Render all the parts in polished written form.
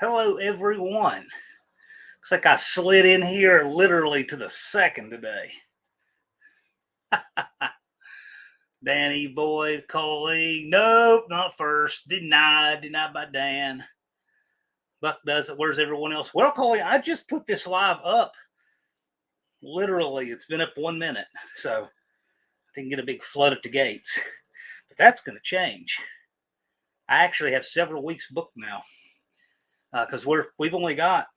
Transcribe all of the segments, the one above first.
Hello, everyone. Looks like I slid in here literally to the second today. Danny Boyd, Coley. Nope, not first. Denied by Dan. Buck does it. Where's everyone else? Well, Coley, I just put this live up. Literally, it's been up 1 minute. So I didn't get a big flood at the gates. But that's going to change. I actually have several weeks booked now. Because we've only got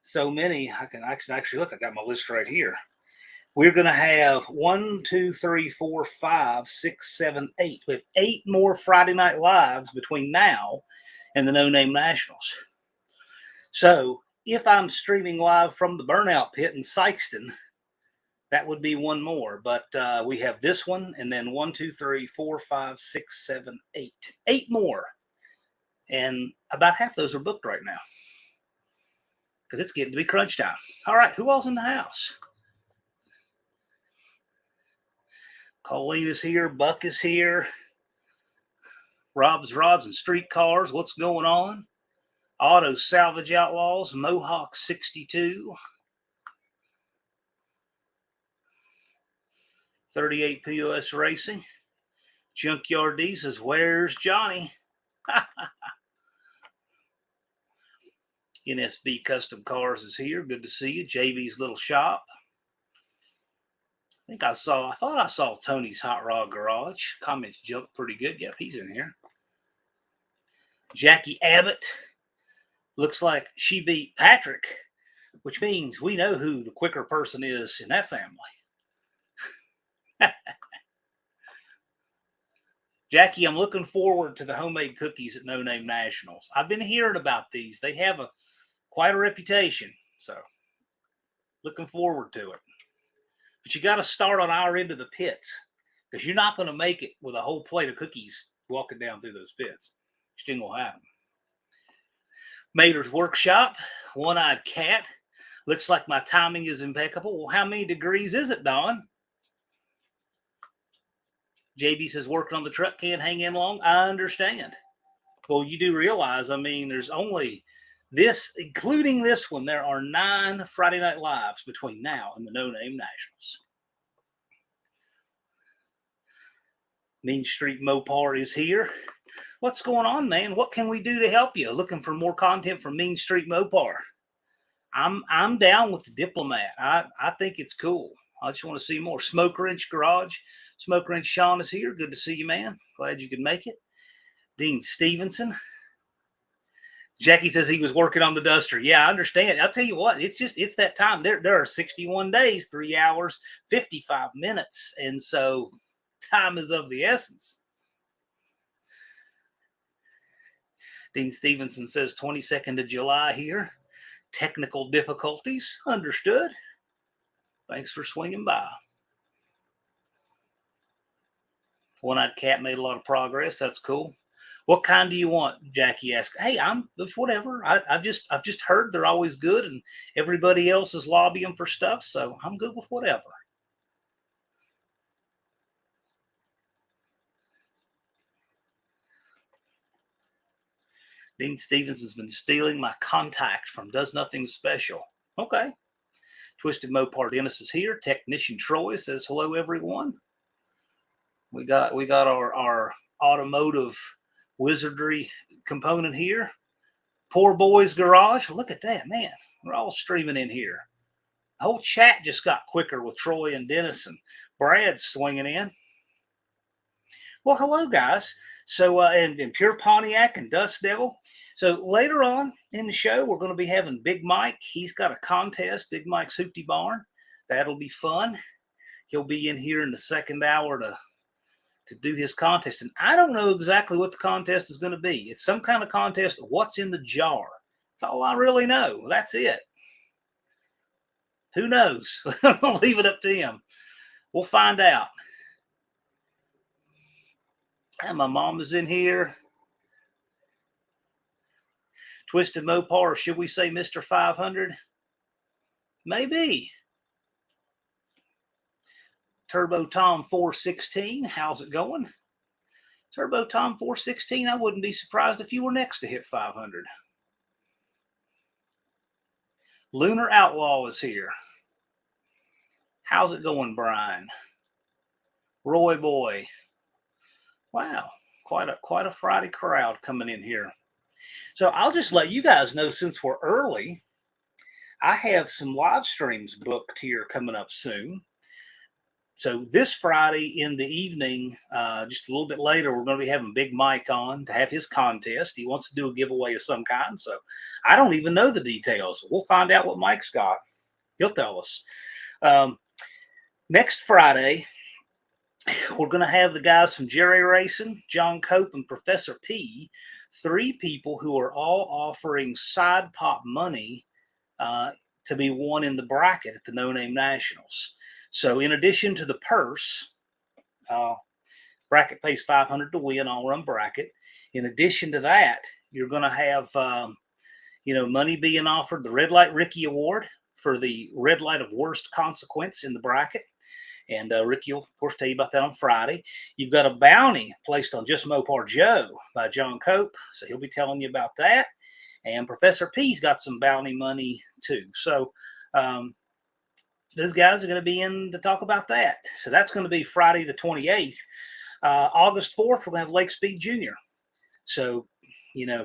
so many. I can actually look. I got my list right here. We're going to have 1, 2, 3, 4, 5, 6, 7, 8. We have 8 more Friday Night Lives between now and the No Name Nationals. So if I'm streaming live from the Burnout Pit in Sykeston, that would be one more. But we have this one, and then 1, 2, 3, 4, 5, 6, 7, 8. 8 more. And about half those are booked right now because it's getting to be crunch time. All right, who else in the house? Colleen is here. Buck is here. Rob's Rods and Streetcars. What's going on? Auto Salvage Outlaws. Mohawk 62. 38 POS Racing. Junkyard D says, where's Johnny? NSB Custom Cars is here. Good to see you. JB's Little Shop. I thought I saw Tony's Hot Rod Garage. Comments jumped pretty good. Yep, he's in here. Jackie Abbott. Looks like she beat Patrick, which means we know who the quicker person is in that family. Jackie, I'm looking forward to the homemade cookies at No Name Nationals. I've been hearing about these. They have quite a reputation, so looking forward to it. But you got to start on our end of the pits because you're not going to make it with a whole plate of cookies walking down through those pits. Just ain't going to happen. Mater's Workshop, One-Eyed Cat. Looks like my timing is impeccable. Well, how many degrees is it, Don? JB says working on the truck can't hang in long. I understand. Well, you do realize, there's only this, including this one, there are 9 Friday Night Lives between now and the No Name Nationals. Mean Street Mopar is here. What's going on, man? What can we do to help you? Looking for more content from Mean Street Mopar? I'm down with the Diplomat. I think it's cool. I just want to see more. Smoke Wrench Garage. Smoke Wrench Sean is here. Good to see you, man. Glad you could make it. Dean Stevenson. Jackie says he was working on the Duster. Yeah, I understand. I'll tell you what, it's that time. There are 61 days, 3 hours, 55 minutes. And so time is of the essence. Dean Stevenson says 22nd of July here. Technical difficulties. Understood. Thanks for swinging by. One-Eyed Cat made a lot of progress. That's cool. What kind do you want? Jackie asked. Hey, I'm whatever. I've just heard they're always good, and everybody else is lobbying for stuff, so I'm good with whatever. Dean Stevenson's been stealing my contact from Does Nothing Special. Okay. Twisted Mopar Dennis is here. Technician Troy says hello, everyone. We got our automotive wizardry component here. Poor Boys Garage. Look at that, man. We're all streaming in here. The whole chat just got quicker with Troy and Dennis, and Brad's swinging in. Well, hello, guys. So, and Pure Pontiac and Dust Devil. So later on in the show, we're going to be having Big Mike. He's got a contest, Big Mike's Hoopty Barn. That'll be fun. He'll be in here in the second hour to do his contest. And I don't know exactly what the contest is going to be. It's some kind of contest. What's in the jar? That's all I really know. That's it. Who knows? I'll leave it up to him. We'll find out. And my mom is in here. Twisted Mopar, or should we say Mr. 500? Maybe. Turbo Tom 416, how's it going? Turbo Tom 416, I wouldn't be surprised if you were next to hit 500. Lunar Outlaw is here. How's it going, Brian? Roy Boy. Wow, quite a Friday crowd coming in here. So I'll just let you guys know, since we're early, I have some live streams booked here coming up soon. So this Friday in the evening, just a little bit later, we're going to be having Big Mike on to have his contest. He wants to do a giveaway of some kind. So I don't even know the details. We'll find out what Mike's got. He'll tell us. Next Friday, we're going to have the guys from Jerry Racing, John Cope, and Professor P, 3 people who are all offering side pop money to be won in the bracket at the No Name Nationals. So in addition to the purse, bracket pays $500 to win, all run bracket. In addition to that, you're going to have money being offered, the Red Light Ricky Award for the red light of worst consequence in the bracket. And Ricky will, of course, tell you about that on Friday. You've got a bounty placed on Just Mopar Joe by John Cope, so he'll be telling you about that. And Professor P's got some bounty money too. So those guys are going to be in to talk about that. So that's going to be Friday the 28th. August 4th, we're going to have Lake Speed Jr. So,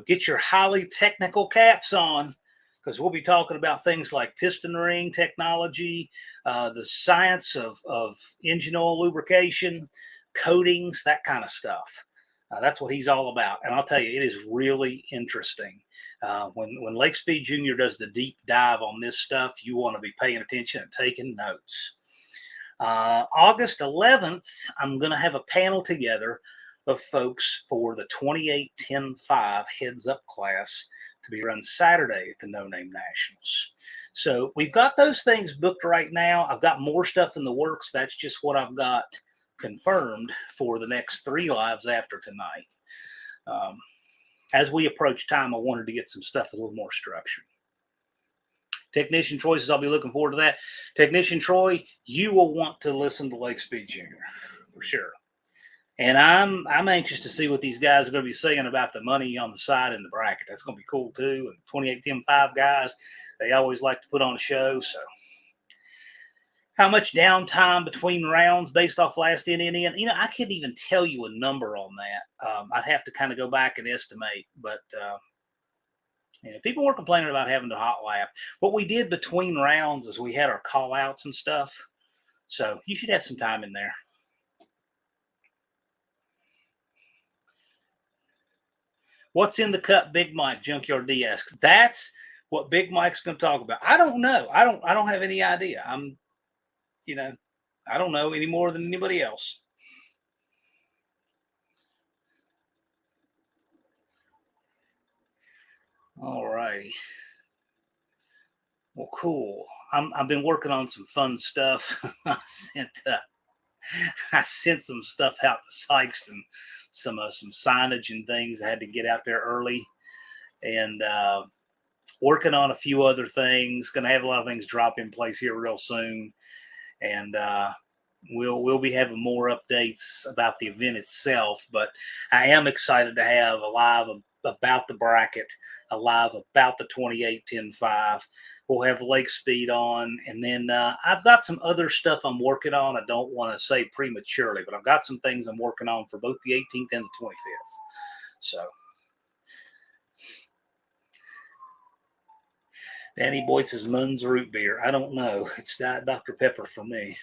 get your highly technical caps on, because we'll be talking about things like piston ring technology, the science of engine oil lubrication, coatings, that kind of stuff. That's what he's all about. And I'll tell you, it is really interesting. When Lake Speed Jr. does the deep dive on this stuff, you want to be paying attention and taking notes. August 11th, I'm going to have a panel together of folks for the 28-10-5 heads up class to be run Saturday at the No Name Nationals. So we've got those things booked right now. I've got more stuff in the works. That's just what I've got confirmed for the next 3 lives after tonight. As we approach time, I wanted to get some stuff a little more structured. Technician choices, I'll be looking forward to that. Technician Troy, you will want to listen to Lake Speed Jr. for sure. And I'm anxious to see what these guys are going to be saying about the money on the side in the bracket. That's going to be cool too. And 28-10-5 guys, they always like to put on a show. So how much downtime between rounds based off last inning? I couldn't even tell you a number on that. I'd have to kind of go back and estimate. But people were complaining about having to hot lap. What we did between rounds is we had our call outs and stuff. So you should have some time in there. What's in the cup, Big Mike? Junkyard D asks. That's what Big Mike's going to talk about. I don't know. I don't have any idea. I don't know any more than anybody else. All righty. Well, cool. I've been working on some fun stuff. I sent some stuff out to Sykes and some signage and things. I had to get out there early, and working on a few other things. Going to have a lot of things drop in place here real soon, and we'll be having more updates about the event itself. But I am excited to have a live about the bracket, a live about the 28-10-5. We'll have Lake Speed on, and then I've got some other stuff I'm working on. I don't want to say prematurely, but I've got some things I'm working on for both the 18th and the 25th. So Danny Boyd says Munn's root beer. I don't know. It's Dr. Pepper for me.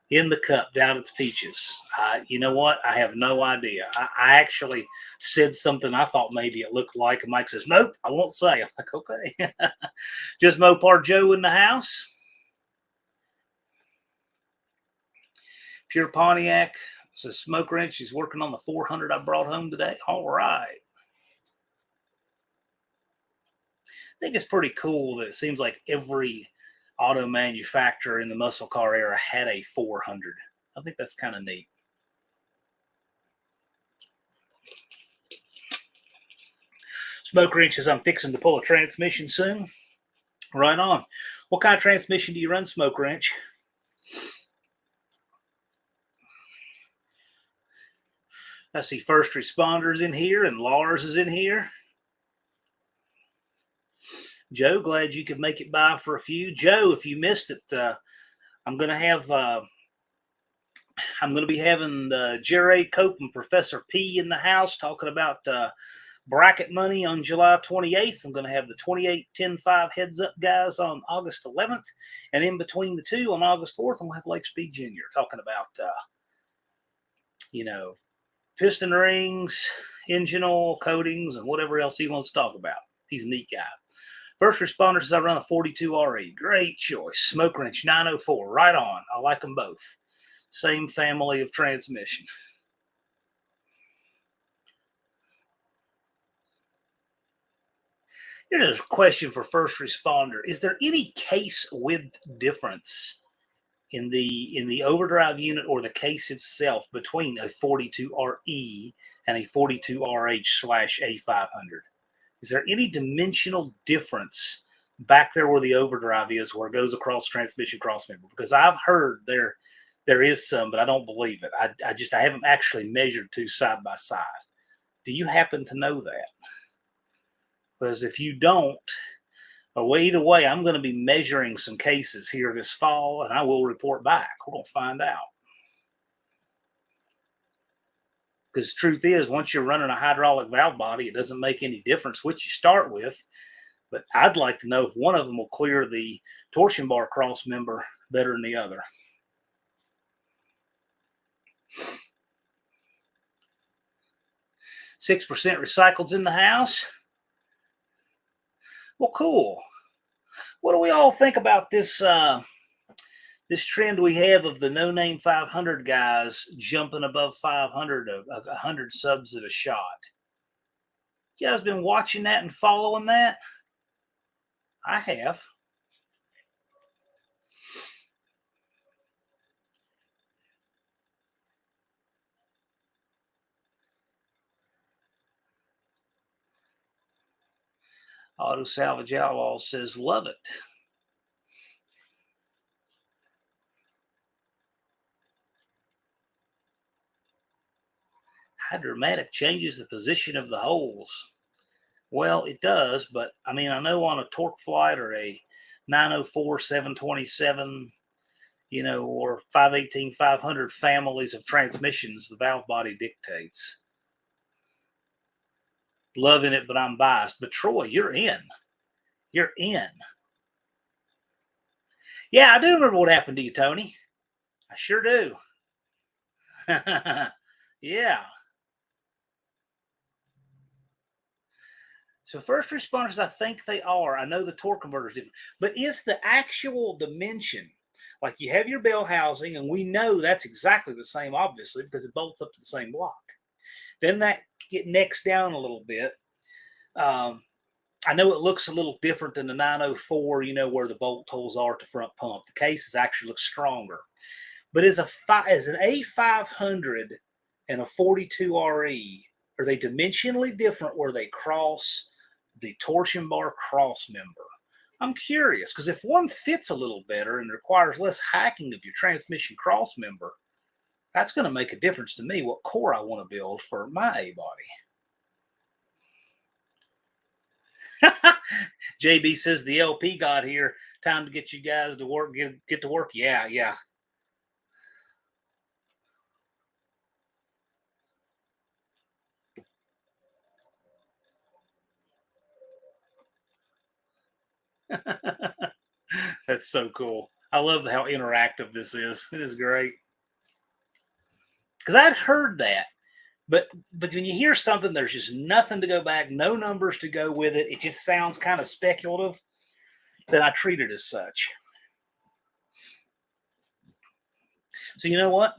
In the cup, down its peaches. You know what? I have no idea. I actually said something I thought maybe it looked like, and Mike says, nope, I won't say. I'm like, okay. Just Mopar Joe in the house. Pure Pontiac says Smoke Wrench. He's working on the 400 I brought home today. All right. I think it's pretty cool that it seems like every auto manufacturer in the muscle car era had a 400. I think that's kind of neat. Smoke Wrench says I'm fixing to pull a transmission soon. Right on. What kind of transmission do you run, Smoke Wrench? I see First Responders in here, and Lars is in here. Joe, glad you could make it by for a few. Joe, if you missed it, I'm going to have I'm going to be having Jerry Cope and Professor P in the house talking about bracket money on July 28th. I'm going to have the 28-10-5 heads up guys on August 11th. And in between the two on August 4th, I'm going to have Lake Speed Jr. talking about, piston rings, engine oil, coatings, and whatever else he wants to talk about. He's a neat guy. First responders, I run a 42 RE. Great choice. Smoke wrench 904. Right on. I like them both. Same family of transmission. Here's a question for first responder. Is there any case width difference in the overdrive unit or the case itself between a 42RE and a 42RH/A500? Is there any dimensional difference back there where the overdrive is, where it goes across transmission crossmember? Because I've heard there is some, but I don't believe it. I haven't actually measured two side by side. Do you happen to know that? Because if you don't, either way, I'm going to be measuring some cases here this fall, and I will report back. We're going to find out. Because the truth is, once you're running a hydraulic valve body, it doesn't make any difference what you start with. But I'd like to know if one of them will clear the torsion bar cross member better than the other. $6% recycled's in the house. Well, cool. What do we all think about this this trend we have of the no-name 500 guys jumping above 500, 100 subs at a shot? You guys been watching that and following that? I have. Auto Salvage Outlaw says, love it. Hydromatic changes the position of the holes. Well, it does, but I mean, I know on a Torque Flight or a 904, 727, or 518, 500 families of transmissions, the valve body dictates. Loving it, but I'm biased. But Troy, you're in. You're in. Yeah, I do remember what happened to you, Tony. I sure do. Yeah. So first responders, I think they are. I know the torque converter is different, but is the actual dimension, like you have your bell housing, and we know that's exactly the same, obviously, because it bolts up to the same block. Then that get necks down a little bit. I know it looks a little different than the 904, where the bolt holes are to front pump. The cases actually look stronger. But as an A500 and a 42RE, are they dimensionally different where they cross the torsion bar cross member? I'm curious, because if one fits a little better and requires less hacking of your transmission cross member, that's going to make a difference to me what core I want to build for my A body. JB says the LP got here. Time to get you guys to work. Get to work. Yeah. That's so cool. I love how interactive this is. It is great. Because I'd heard that, but when you hear something, there's just nothing to go back, no numbers to go with it. It just sounds kind of speculative. Then I treat it as such. So you know what?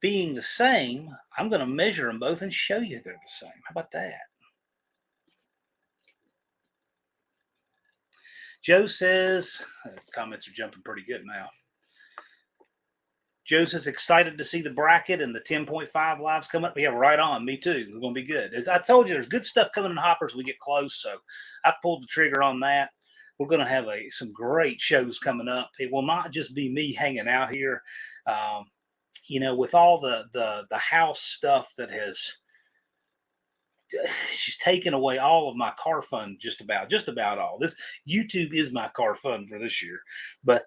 Being the same, I'm going to measure them both and show you they're the same. How about that? Joe says, comments are jumping pretty good now. Joe says, excited to see the bracket and the 10.5 lives come up. Yeah, right on. Me too. It's going to be good. As I told you, there's good stuff coming in hoppers as we get close. So I've pulled the trigger on that. We're going to have some great shows coming up. It will not just be me hanging out here. With all the house stuff that has she's taken away all of my car fund, just about all. This YouTube is my car fund for this year. But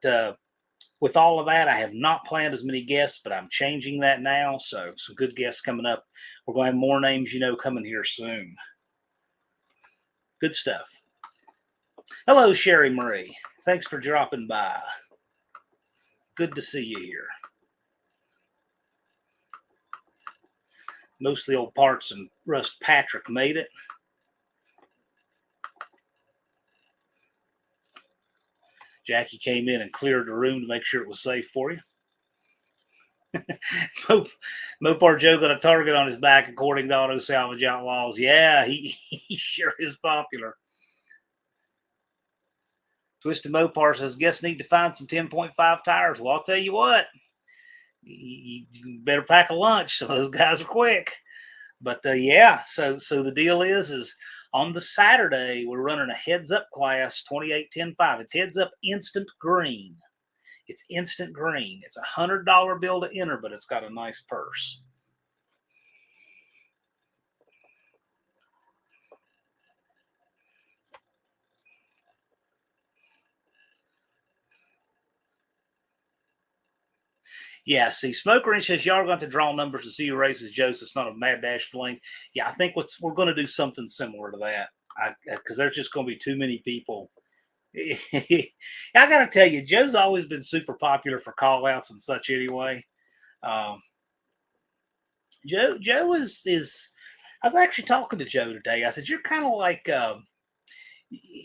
with all of that, I have not planned as many guests, but I'm changing that now. So some good guests coming up. We're going to have more names, coming here soon. Good stuff. Hello, Sherry Marie. Thanks for dropping by. Good to see you here. Mostly old parts and Rust Patrick made it. Jackie came in and cleared the room to make sure it was safe for you. Mopar Joe got a target on his back, according to Auto Salvage Outlaws. Yeah, he sure is popular. Twisted Mopar says, guess need to find some 10.5 tires. Well, I'll tell you what, you better pack a lunch. So those guys are quick. But yeah, so the deal is on the Saturday, we're running a heads up class 28-10-5. It's heads up instant green. It's instant green. It's $100 bill to enter, but it's got a nice purse. Yeah, see, Smoker Inch says y'all are going to draw numbers to see who races Joseph. It's not a mad dash for length. Yeah, I think we're going to do something similar to that. Because there's just going to be too many people. I got to tell you, Joe's always been super popular for call outs and such anyway. Joe is. I was actually talking to Joe today. I said, you're kind of like,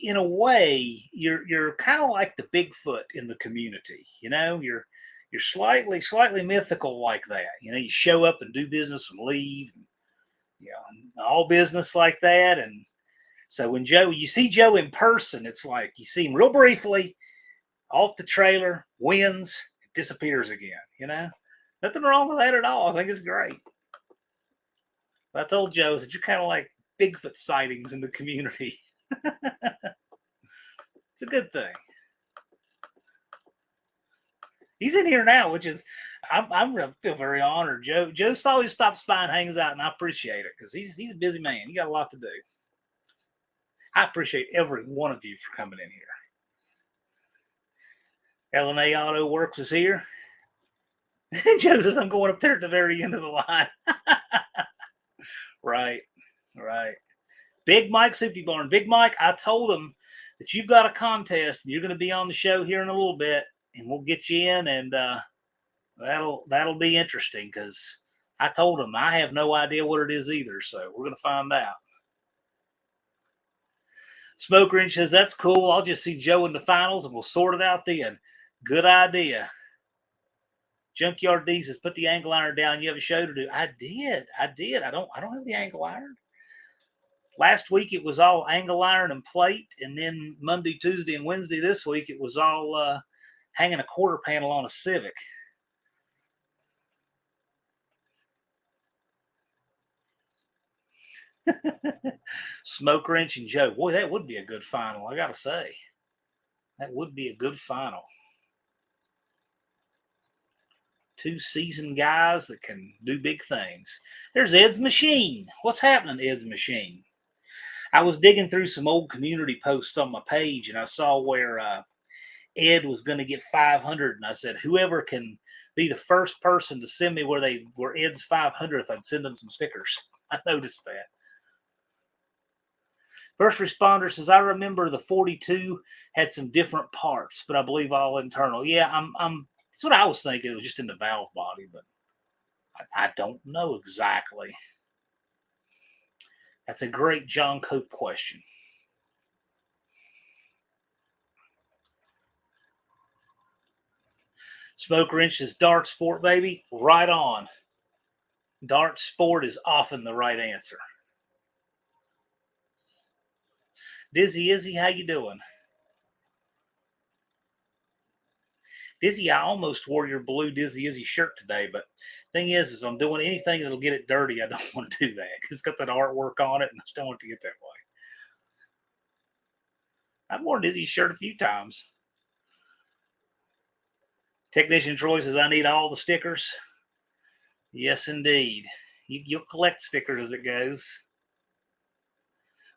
in a way, you're kind of like the Bigfoot in the community. You're slightly mythical like that. You show up and do business and leave. All business like that. And so when you see Joe in person, it's like you see him real briefly, off the trailer, wins, disappears again. Nothing wrong with that at all. I think it's great. But I told Joe that you're kind of like Bigfoot sightings in the community. It's a good thing. He's in here now, which is I'm feel very honored. Joe always stops by and hangs out, and I appreciate it because he's a busy man. He got a lot to do. I appreciate every one of you for coming in here. LNA Auto Works is here. Joe says I'm going up there at the very end of the line. Right. Big Mike Soupy Barn. Big Mike, I told him that you've got a contest and you're going to be on the show here in a little bit, and we'll get you in, and that'll be interesting because I told him I have no idea what it is either, so we're going to find out. Smoker Inch says, that's cool. I'll just see Joe in the finals and we'll sort it out then. Good idea. Junkyard D says, put the angle iron down. You have a show to do. I did. I don't have the angle iron. Last week it was all angle iron and plate, and then Monday, Tuesday, and Wednesday this week it was all hanging a quarter panel on a Civic. Smoke Wrench and Joe. Boy, that would be a good final, I got to say. That would be a good final. Two seasoned guys that can do big things. There's Ed's Machine. What's happening, Ed's Machine? I was digging through some old community posts on my page, and I saw where Ed was going to get 500, and I said, whoever can be the first person to send me where Ed's 500th, I'd send them some stickers. I noticed that. First responder says, I remember the 42 had some different parts, but I believe all internal. Yeah, that's what I was thinking. It was just in the valve body, but I don't know exactly. That's a great John Cope question. Smoke Wrench says, Dart Sport, baby. Right on. Dart Sport is often the right answer. Dizzy Izzy, how you doing? Dizzy, I almost wore your blue Dizzy Izzy shirt today, but thing is if I'm doing anything that'll get it dirty, I don't want to do that because it's got that artwork on it, and I just don't want it to get that way. I've worn Dizzy's shirt a few times. Technician Troy says, I need all the stickers. Yes, indeed. You'll collect stickers as it goes.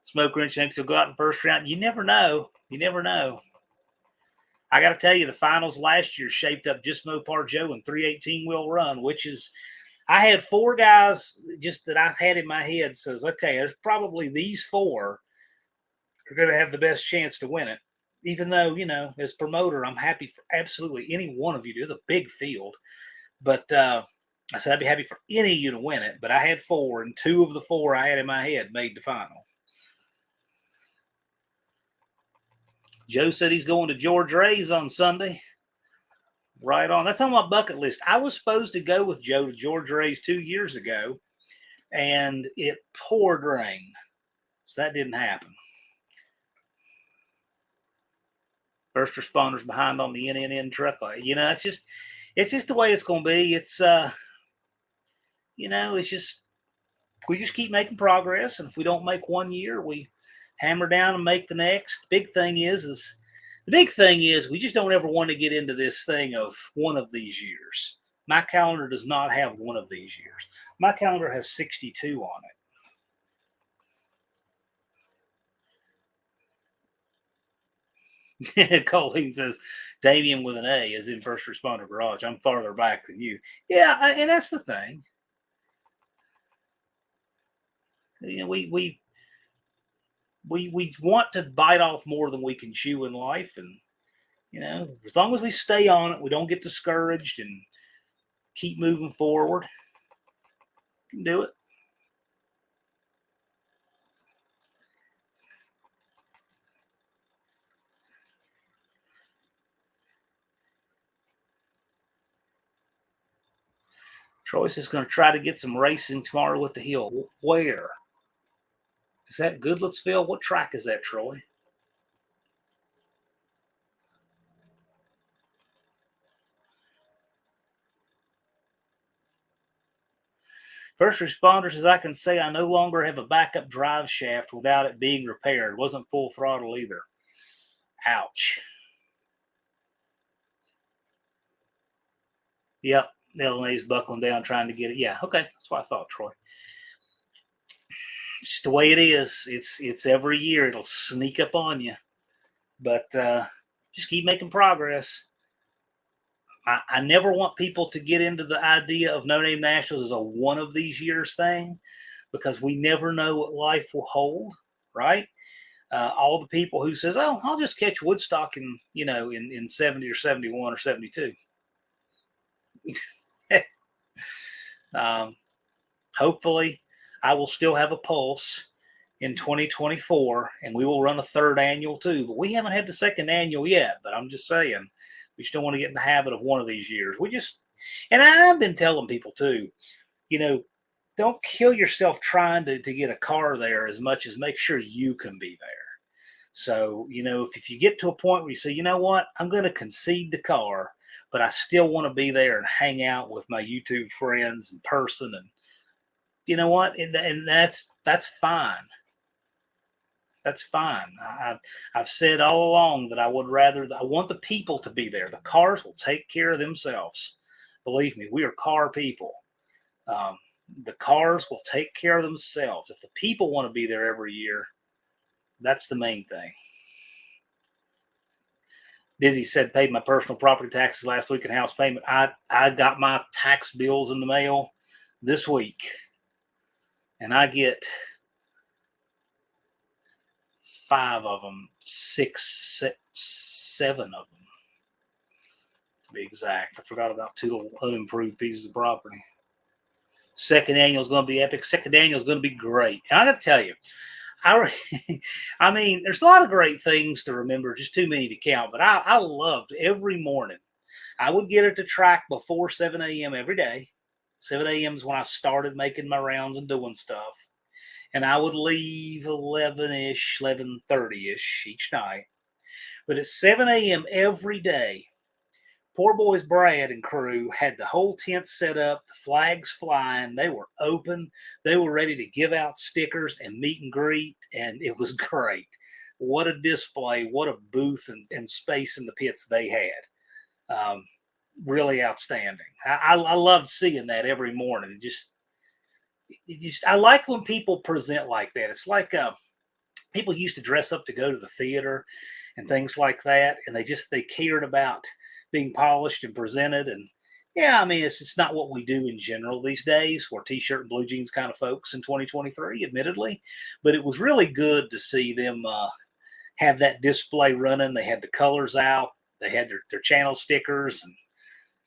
Smoke Wrench thinks he'll go out in the first round. You never know. You never know. I got to tell you, the finals last year shaped up just Mopar Joe in 318 wheel run, which is, I had four guys just that I had in my head says, okay, there's probably these four are going to have the best chance to win it. Even though, as promoter, I'm happy for absolutely any one of you. It's a big field. But I said I'd be happy for any of you to win it. But I had four, and two of the four I had in my head made the final. Joe said he's going to George Ray's on Sunday. Right on. That's on my bucket list. I was supposed to go with Joe to George Ray's 2 years ago, and it poured rain. So that didn't happen. First responders behind on the NNN truck. It's just the way it's going to be. It's, it's just, we just keep making progress. And if we don't make 1 year, we hammer down and make the next. The big thing is we just don't ever want to get into this thing of one of these years. My calendar does not have one of these years. My calendar has 62 on it. Colleen says, Damian with an A is in First Responder Garage. I'm farther back than you. Yeah, and that's the thing. We want to bite off more than we can chew in life. And, as long as we stay on it, we don't get discouraged and keep moving forward, we can do it. Troy's is going to try to get some racing tomorrow with the hill. Where? Is that Goodlettsville? What track is that, Troy? First responders, as I can say, I no longer have a backup drive shaft without it being repaired. It wasn't full throttle either. Ouch. Yep, LNA's buckling down trying to get it. Yeah, okay, that's what I thought, Troy. It's just the way it is. It's every year it'll sneak up on you, but just keep making progress. I never want people to get into the idea of No Name Nationals as a one of these years thing, because we never know what life will hold, right? All the people who says, "Oh, I'll just catch Woodstock in 70 or 71 or 72." Hopefully, I will still have a pulse in 2024, and we will run a third annual too. But we haven't had the second annual yet. But I'm just saying, we still want to get in the habit of one of these years. And I've been telling people too, don't kill yourself trying to get a car there as much as make sure you can be there. So, if you get to a point where you say, you know what, I'm going to concede the car, but I still want to be there and hang out with my YouTube friends in person. And you know what? And that's fine. That's fine. I've said all along that I want the people to be there. The cars will take care of themselves. Believe me, we are car people. The cars will take care of themselves. If the people want to be there every year, that's the main thing. Dizzy said, paid my personal property taxes last week and house payment. I got my tax bills in the mail this week, and I get 5 of them, 6, 7 of them, to be exact. I forgot about 2 little unimproved pieces of property. Second annual is going to be epic. Second annual is going to be great. And I got to tell you, I mean, there's a lot of great things to remember, just too many to count. But I loved every morning. I would get at the track before 7 a.m. every day. 7 a.m. is when I started making my rounds and doing stuff. And I would leave 11-ish, 11:30-ish each night. But at 7 a.m. every day, Poor Boys Brad and crew had the whole tent set up, the flags flying. They were open. They were ready to give out stickers and meet and greet, and it was great. What a display, what a booth and space in the pits they had. Really outstanding. I loved seeing that every morning. I like when people present like that. It's like people used to dress up to go to the theater and things like that, and they cared about being polished and presented. And yeah, I mean, it's not what we do in general these days. We're t-shirt and blue jeans kind of folks in 2023, admittedly, but it was really good to see them have that display running. They had the colors out, they had their channel stickers, and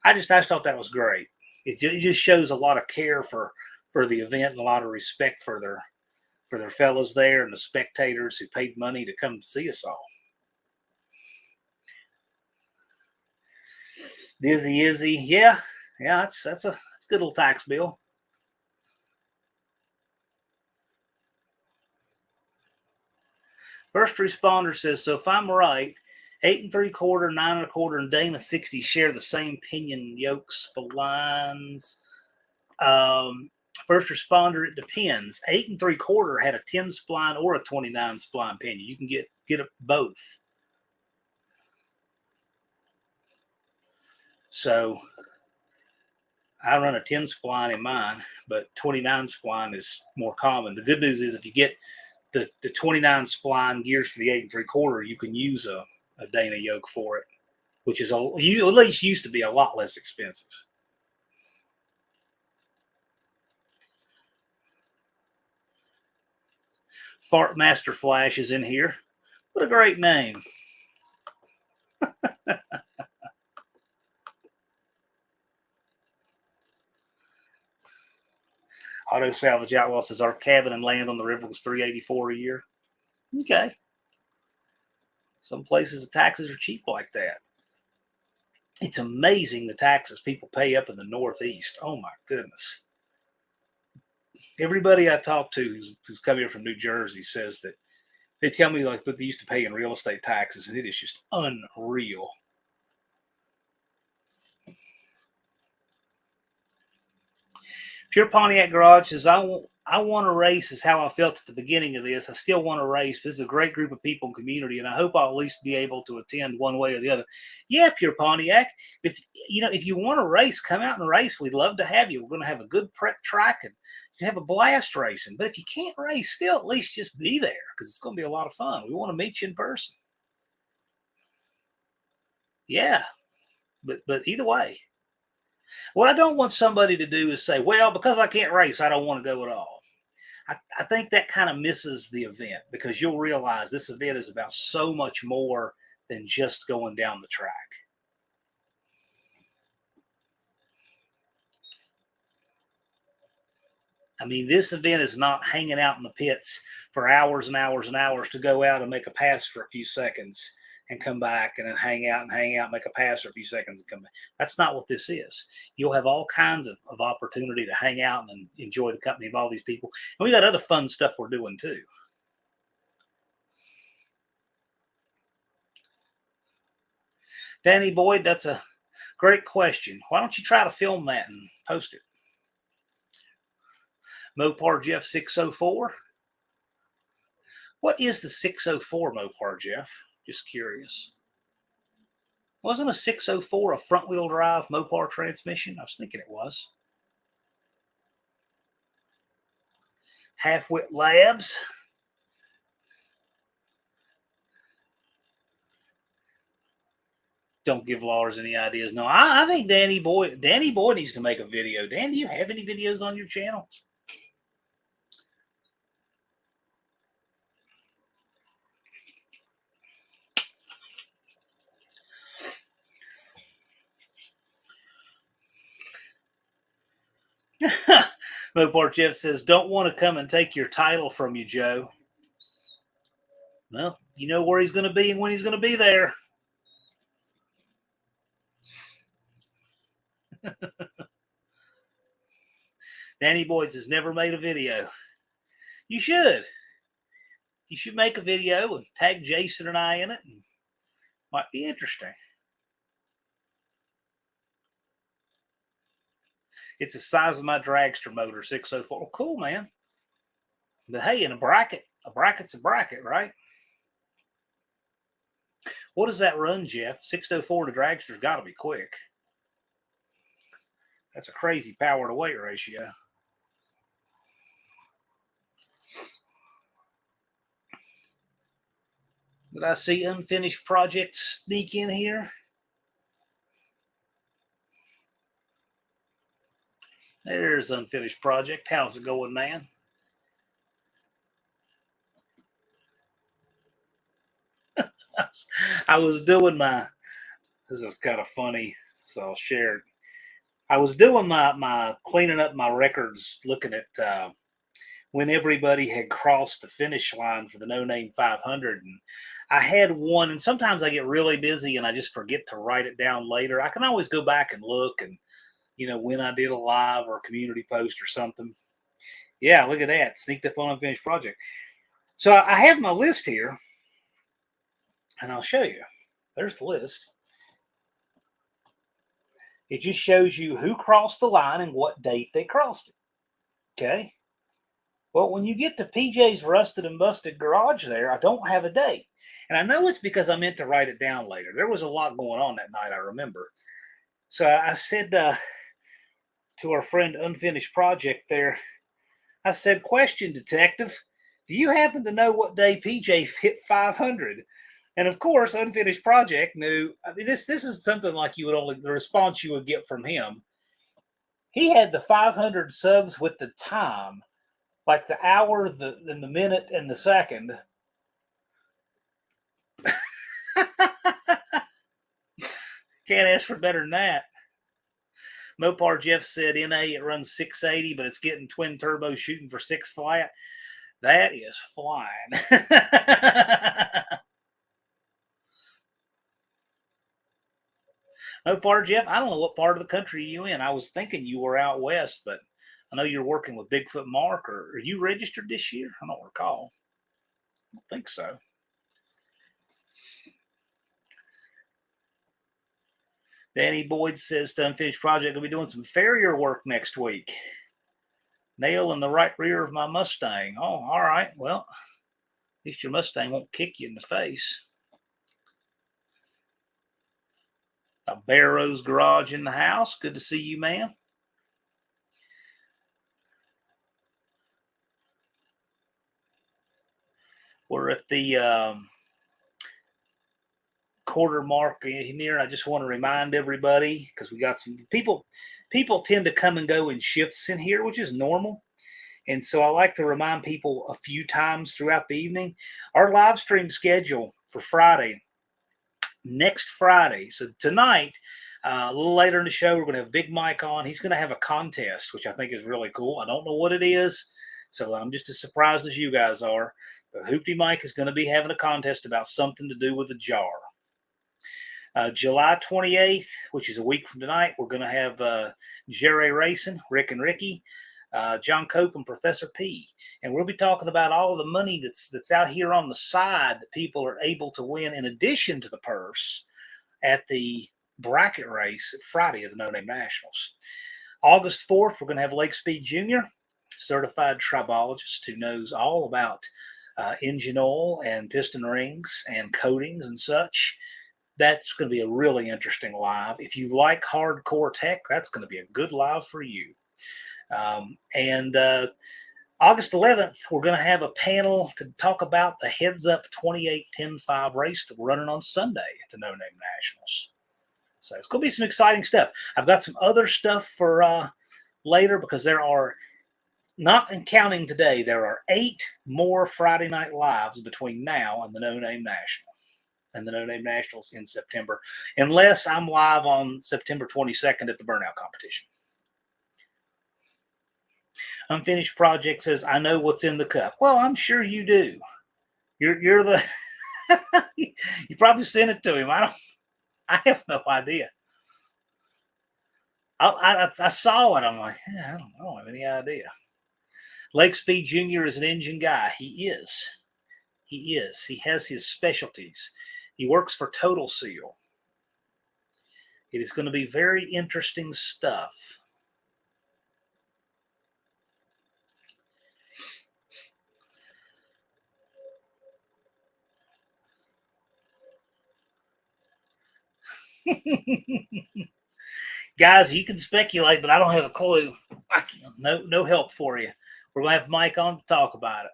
I just thought that was great. It just shows a lot of care for the event and a lot of respect for their fellows there and the spectators who paid money to come see us all. Dizzy Izzy, yeah, that's a good little tax bill. First responder says, so if I'm right, 8 3/4, 9 1/4, and Dana 60 share the same pinion yoke splines. First responder, it depends. 8 3/4 had a 10 spline or a 29 spline pinion. You can get it both. So I run a 10 spline in mine, but 29 spline is more common. The good news is if you get the 29 spline gears for the 8 3/4, you can use a Dana yoke for it, which is at least used to be a lot less expensive. Fart Master Flash is in here. What a great name. Auto Salvage Outlaw says our cabin and land on the river was $384 a year. Okay. Some places the taxes are cheap like that. It's amazing the taxes people pay up in the Northeast. Oh my goodness. Everybody I talk to who's come here from New Jersey says that they tell me like that they used to pay in real estate taxes, and it is just unreal. Pure Pontiac Garage says, I want to race is how I felt at the beginning of this. I still want to race, but this is a great group of people and community, and I hope I'll at least be able to attend one way or the other. Yeah, Pure Pontiac. If you want to race, come out and race. We'd love to have you. We're going to have a good prep track and you have a blast racing. But if you can't race, still at least just be there because it's going to be a lot of fun. We want to meet you in person. Yeah, but either way. What I don't want somebody to do is say, well, because I can't race, I don't want to go at all. I think that kind of misses the event because you'll realize this event is about so much more than just going down the track. I mean, this event is not hanging out in the pits for hours and hours and hours to go out and make a pass for a few seconds and come back and then hang out, make a pass for a few seconds and come back. That's not what this is. You'll have all kinds of opportunity to hang out and enjoy the company of all these people. And we got other fun stuff we're doing too. Danny Boyd, that's a great question. Why don't you try to film that and post it? Mopar Jeff 604. What is the 604 Mopar Jeff? Just curious. Wasn't a 604 a front wheel drive Mopar transmission? I was thinking it was. Half Wit Labs. Don't give Lars any ideas. No, I think Danny Boyd needs to make a video. Dan, do you have any videos on your channel? Mopar Jeff says, don't want to come and take your title from you, Joe. Well, you know where he's going to be and when he's going to be there. Danny Boyd has never made a video. You should. You should make a video and tag Jason and I in it. And might be interesting. It's the size of my dragster motor, 604. Oh, cool, man. But hey, in a bracket's a bracket, right? What does that run, Jeff? 604 to dragster's got to be quick. That's a crazy power to weight ratio. Did I see unfinished projects sneak in here? There's unfinished project. How's it going, man? I was doing my. This is kind of funny, so I'll share it. I was doing my cleaning up my records, looking at when everybody had crossed the finish line for the No Name 500, and I had one. And sometimes I get really busy and I just forget to write it down later. I can always go back and look, and when I did a live or a community post or something. Yeah, look at that, sneaked up on unfinished project. So I have my list here, and I'll show you. There's the list. It just shows you who crossed the line and what date they crossed it. Okay. Well, when you get to PJ's Rusted and Busted Garage there, I don't have a date. And I know it's because I meant to write it down later. There was a lot going on that night, I remember. So I said to our friend Unfinished Project there, I said, question, detective, do you happen to know what day PJ hit 500? And of course, Unfinished Project knew. I mean, this is something like the response you would get from him. He had the 500 subs with the time, like the hour, the minute, and the second. Can't ask for better than that. Mopar Jeff said NA it runs 680, but it's getting twin turbo shooting for 6 flat. That is flying. Mopar Jeff, I don't know what part of the country you in. I was thinking you were out west, but I know you're working with Bigfoot Mark. Or are you registered this year? I don't recall. I don't think so. Danny Boyd says to Unfinished Project will be doing some farrier work next week. Nail in the right rear of my Mustang. Oh, all right. Well, at least your Mustang won't kick you in the face. A Barrow's Garage in the house. Good to see you, man. We're at the quarter mark here. I just want to remind everybody, because we got some people tend to come and go in shifts in here, which is normal. And so I like to remind people a few times throughout the evening. Our live stream schedule for Friday, next Friday. So tonight, a little later in the show, we're going to have Big Mike on. He's going to have a contest, which I think is really cool. I don't know what it is, so I'm just as surprised as you guys are. But Hoopty Mike is going to be having a contest about something to do with a jar. July 28th, which is a week from tonight, we're going to have Jerry Racing, Rick and Ricky, John Cope, and Professor P. And we'll be talking about all of the money that's out here on the side that people are able to win in addition to the purse at the bracket race at Friday of the No Name Nationals. August 4th, we're going to have Lake Speed Jr., certified tribologist who knows all about engine oil and piston rings and coatings and such. That's going to be a really interesting live. If you like hardcore tech, that's going to be a good live for you. And August 11th, we're going to have a panel to talk about the Heads Up 28-10-5 race that we're running on Sunday at the No Name Nationals. So it's going to be some exciting stuff. I've got some other stuff for later, because there are, not counting today, there are 8 more Friday Night Lives between now and the No Name National. And the No Name Nationals in September, unless I'm live on September 22nd at the Burnout Competition. Unfinished Project says, I know what's in the cup. Well, I'm sure you do. You're the you probably sent it to him. I have no idea. I saw it. I'm like, I don't have any idea. Lake Speed Jr. is an engine guy. He is. He has his specialties. He works for Total Seal. It is going to be very interesting stuff. Guys, you can speculate, but I don't have a clue. No help for you. We're going to have Mike on to talk about it.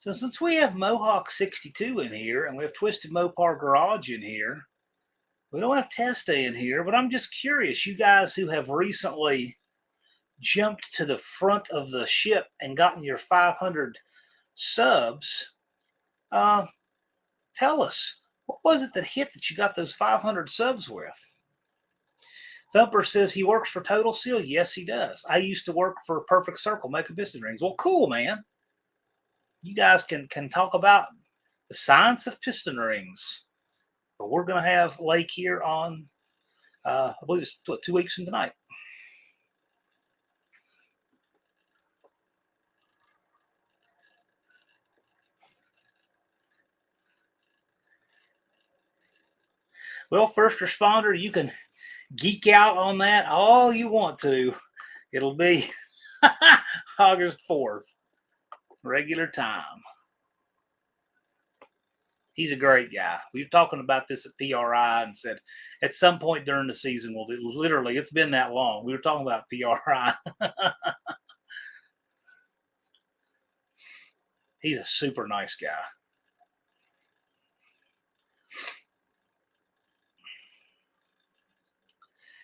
So since we have Mohawk 62 in here and we have Twisted Mopar Garage in here, we don't have Testa in here, but I'm just curious, you guys who have recently jumped to the front of the ship and gotten your 500 subs, tell us, what was it that hit that you got those 500 subs with? Thumper says he works for Total Seal. Yes, he does. I used to work for Perfect Circle making piston rings. Well, cool, man. You guys can talk about the science of piston rings. But we're going to have Lake here on, I believe it's 2 weeks from tonight. Well, first responder, you can geek out on that all you want to. It'll be August 4th, regular time. He's a great guy. We were talking about this at PRI and said at some point during the season, we'll do, literally, it's been that long. We were talking about PRI. He's a super nice guy.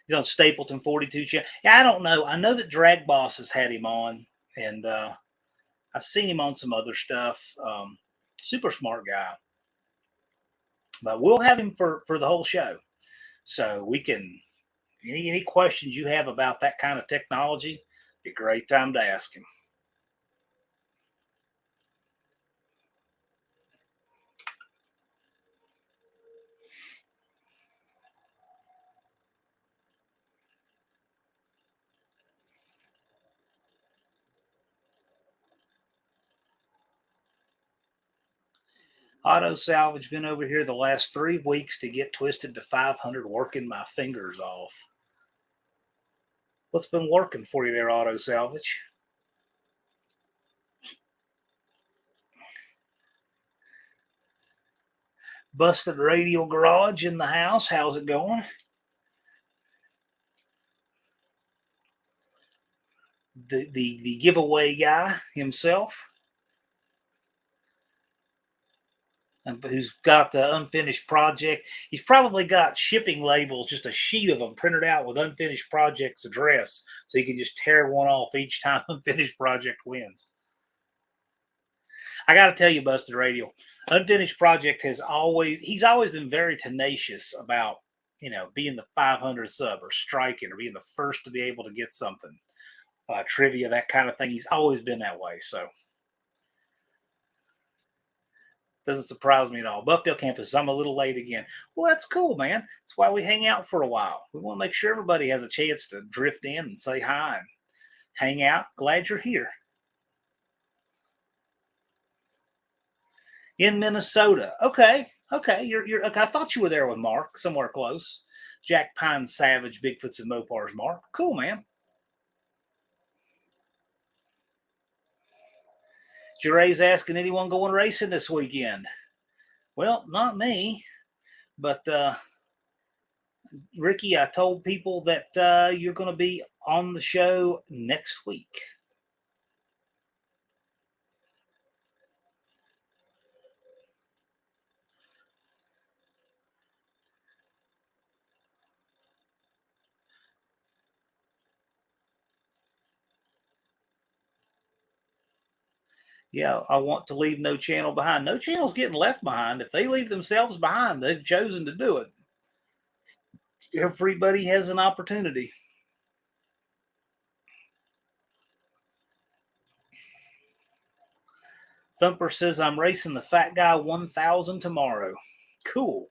He's on Stapleton 42 channel. Yeah, I don't know. I know that Drag Boss has had him on, and I've seen him on some other stuff. Super smart guy. But we'll have him for the whole show. So we can, any questions you have about that kind of technology, be a great time to ask him. Auto Salvage been over here the last 3 weeks to get twisted to 500, working my fingers off. What's been working for you there, Auto Salvage? Busted Radio Garage in the house. How's it going? The giveaway guy himself, who's got the unfinished project. He's probably got shipping labels, just a sheet of them printed out with unfinished project's address, so you can just tear one off each time unfinished project wins. I got to tell you, Busted Radio, Unfinished Project he's always been very tenacious about, being the 500 sub or striking or being the first to be able to get something, trivia, that kind of thing. He's always been that way. So doesn't surprise me at all. Buffdale campus, I'm a little late again. Well, that's cool, man. That's why we hang out for a while. We want to make sure everybody has a chance to drift in and say hi and hang out. Glad you're here. In Minnesota. Okay. You're okay. I thought you were there with Mark, somewhere close. Jack Pine Savage, Bigfoots and Mopars, Mark. Cool, man. Jeray's asking, anyone going racing this weekend? Well, not me, but Ricky, I told people that you're going to be on the show next week. Yeah, I want to leave no channel behind. No channel's getting left behind. If they leave themselves behind, they've chosen to do it. Everybody has an opportunity. Thumper says, I'm racing the Fat Guy 1000 tomorrow. Cool.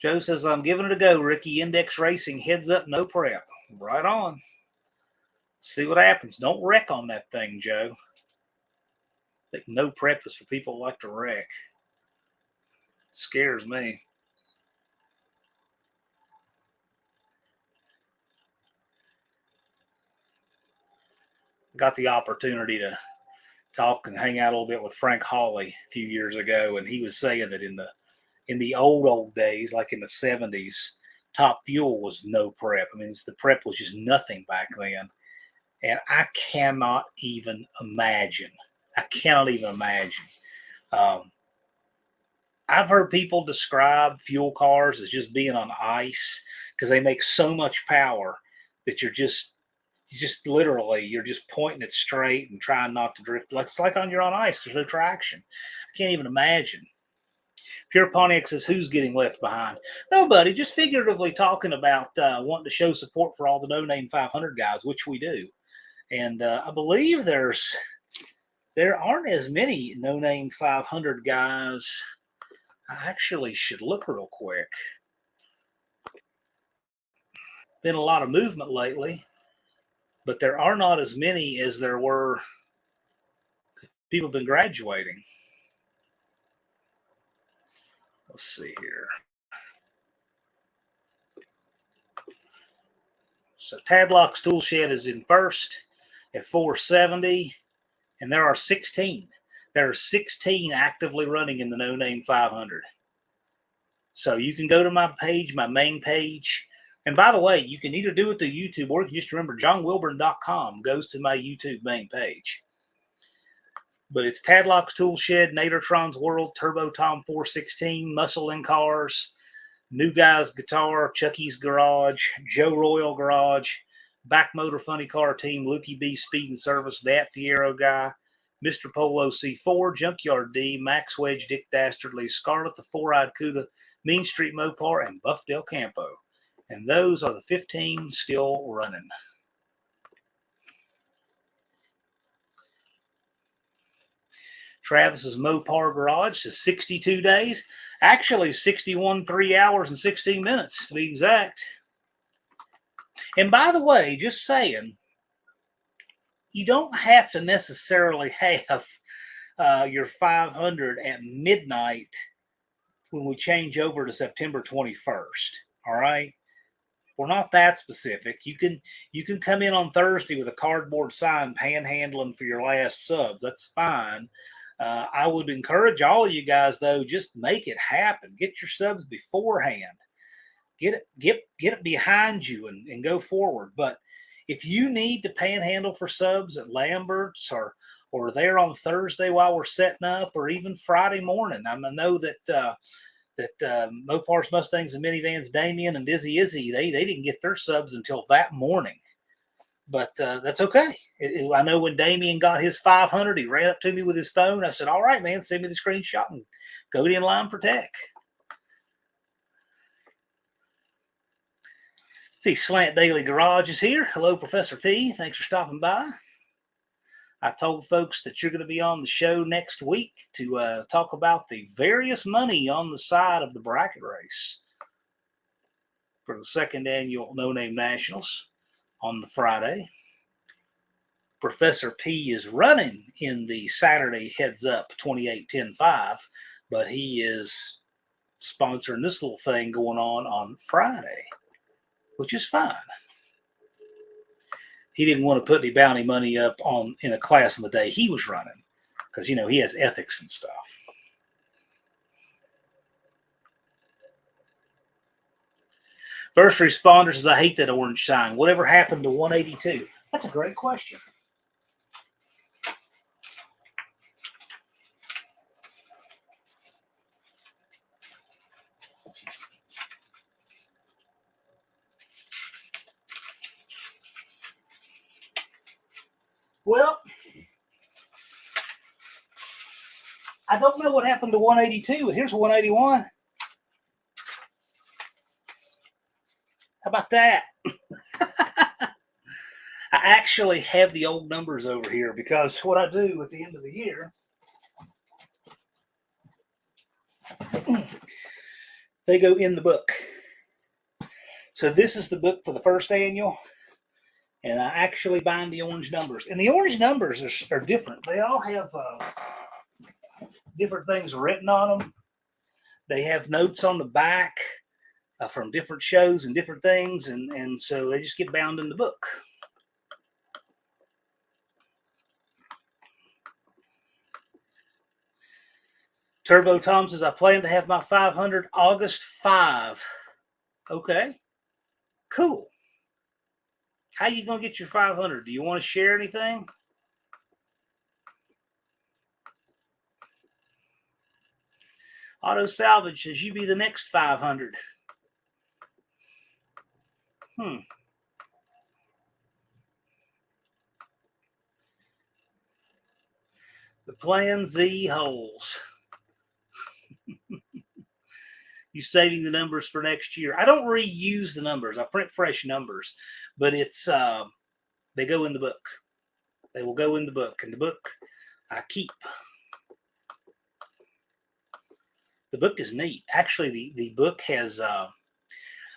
Joe says, I'm giving it a go, Ricky. Index Racing, heads up, no prep. Right on. See what happens. Don't wreck on that thing, Joe. I think no prep is for people who like to wreck. Scares me. Got the opportunity to talk and hang out a little bit with Frank Hawley a few years ago, and he was saying that in the old days, like in the 70s, Top Fuel was no prep. I mean, the prep was just nothing back then. And I cannot even imagine. I cannot even imagine. Um, I've heard people describe fuel cars as just being on ice because they make so much power that you're just literally you're just pointing it straight and trying not to drift. Like it's like on you're on ice. There's no traction. I can't even imagine. Pure Pontiac says, "Who's getting left behind?" Nobody. Just figuratively talking about wanting to show support for all the No Name 500 guys, which we do. And I believe there aren't as many No Name 500 guys. I actually should look real quick. Been a lot of movement lately, but there are not as many as there were. People have been graduating. Let's see here. So Tadlock's Tool Shed is in first at 470, and there are 16. There are 16 actively running in the No Name 500. So you can go to my page, my main page. And by the way, you can either do it through YouTube or you can just remember johnwilburn.com goes to my YouTube main page. But it's Tadlock's Tool Shed, Nadertron's World, Turbo Tom 416, Muscle in Cars, New Guy's Guitar, Chucky's Garage, Joe Royal Garage, Back Motor Funny Car Team, Lukey B Speed and Service, That Fiero Guy, Mr. Polo C4, Junkyard D, Max Wedge, Dick Dastardly, Scarlet, the Four-Eyed Cuda, Mean Street Mopar, and Buff Del Campo. And those are the 15 still running. Travis's Mopar Garage is 62 days. Actually, 61 3 hours and 16 minutes to be exact. And by the way, just saying, you don't have to necessarily have your 500 at midnight when we change over to September 21st. All right. We're not that specific. You can come in on Thursday with a cardboard sign panhandling for your last subs. That's fine. I would encourage all of you guys though, just make it happen. Get your subs beforehand. Get it behind you and go forward. But if you need to panhandle for subs at Lambert's or there on Thursday while we're setting up, or even Friday morning, I know that Mopars, Mustangs, and Minivans, Damien and Dizzy Izzy, they didn't get their subs until that morning. But that's okay. I know when Damien got his 500, he ran up to me with his phone. I said, "All right, man, send me the screenshot and go in line for tech." See, Slant Daily Garage is here. Hello, Professor P. Thanks for stopping by. I told folks that you're going to be on the show next week to talk about the various money on the side of the bracket race for the second annual No Name Nationals on the Friday. Professor P is running in the Saturday Heads Up 28-10-5, but he is sponsoring this little thing going on Friday, which is fine. He didn't want to put any bounty money up in a class on the day he was running because, he has ethics and stuff. First responder says, "I hate that orange sign. Whatever happened to 182? That's a great question. Well, I don't know what happened to 182, but here's 181. How about that? I actually have the old numbers over here because what I do at the end of the year, they go in the book. So this is the book for the first annual, and I actually bind the orange numbers. And the orange numbers are different. They all have different things written on them. They have notes on the back from different shows and different things, and so they just get bound in the book. Turbo Tom says, "I plan to have my 500 August 5. Okay, cool. How you going to get your 500? Do you want to share anything? Auto Salvage says you be the next 500. The Plan Z holes. You saving the numbers for next year. I don't reuse the numbers. I print fresh numbers, but it's they go in the book. They will go in the book, and the book I keep. The book is neat. Actually, the book has I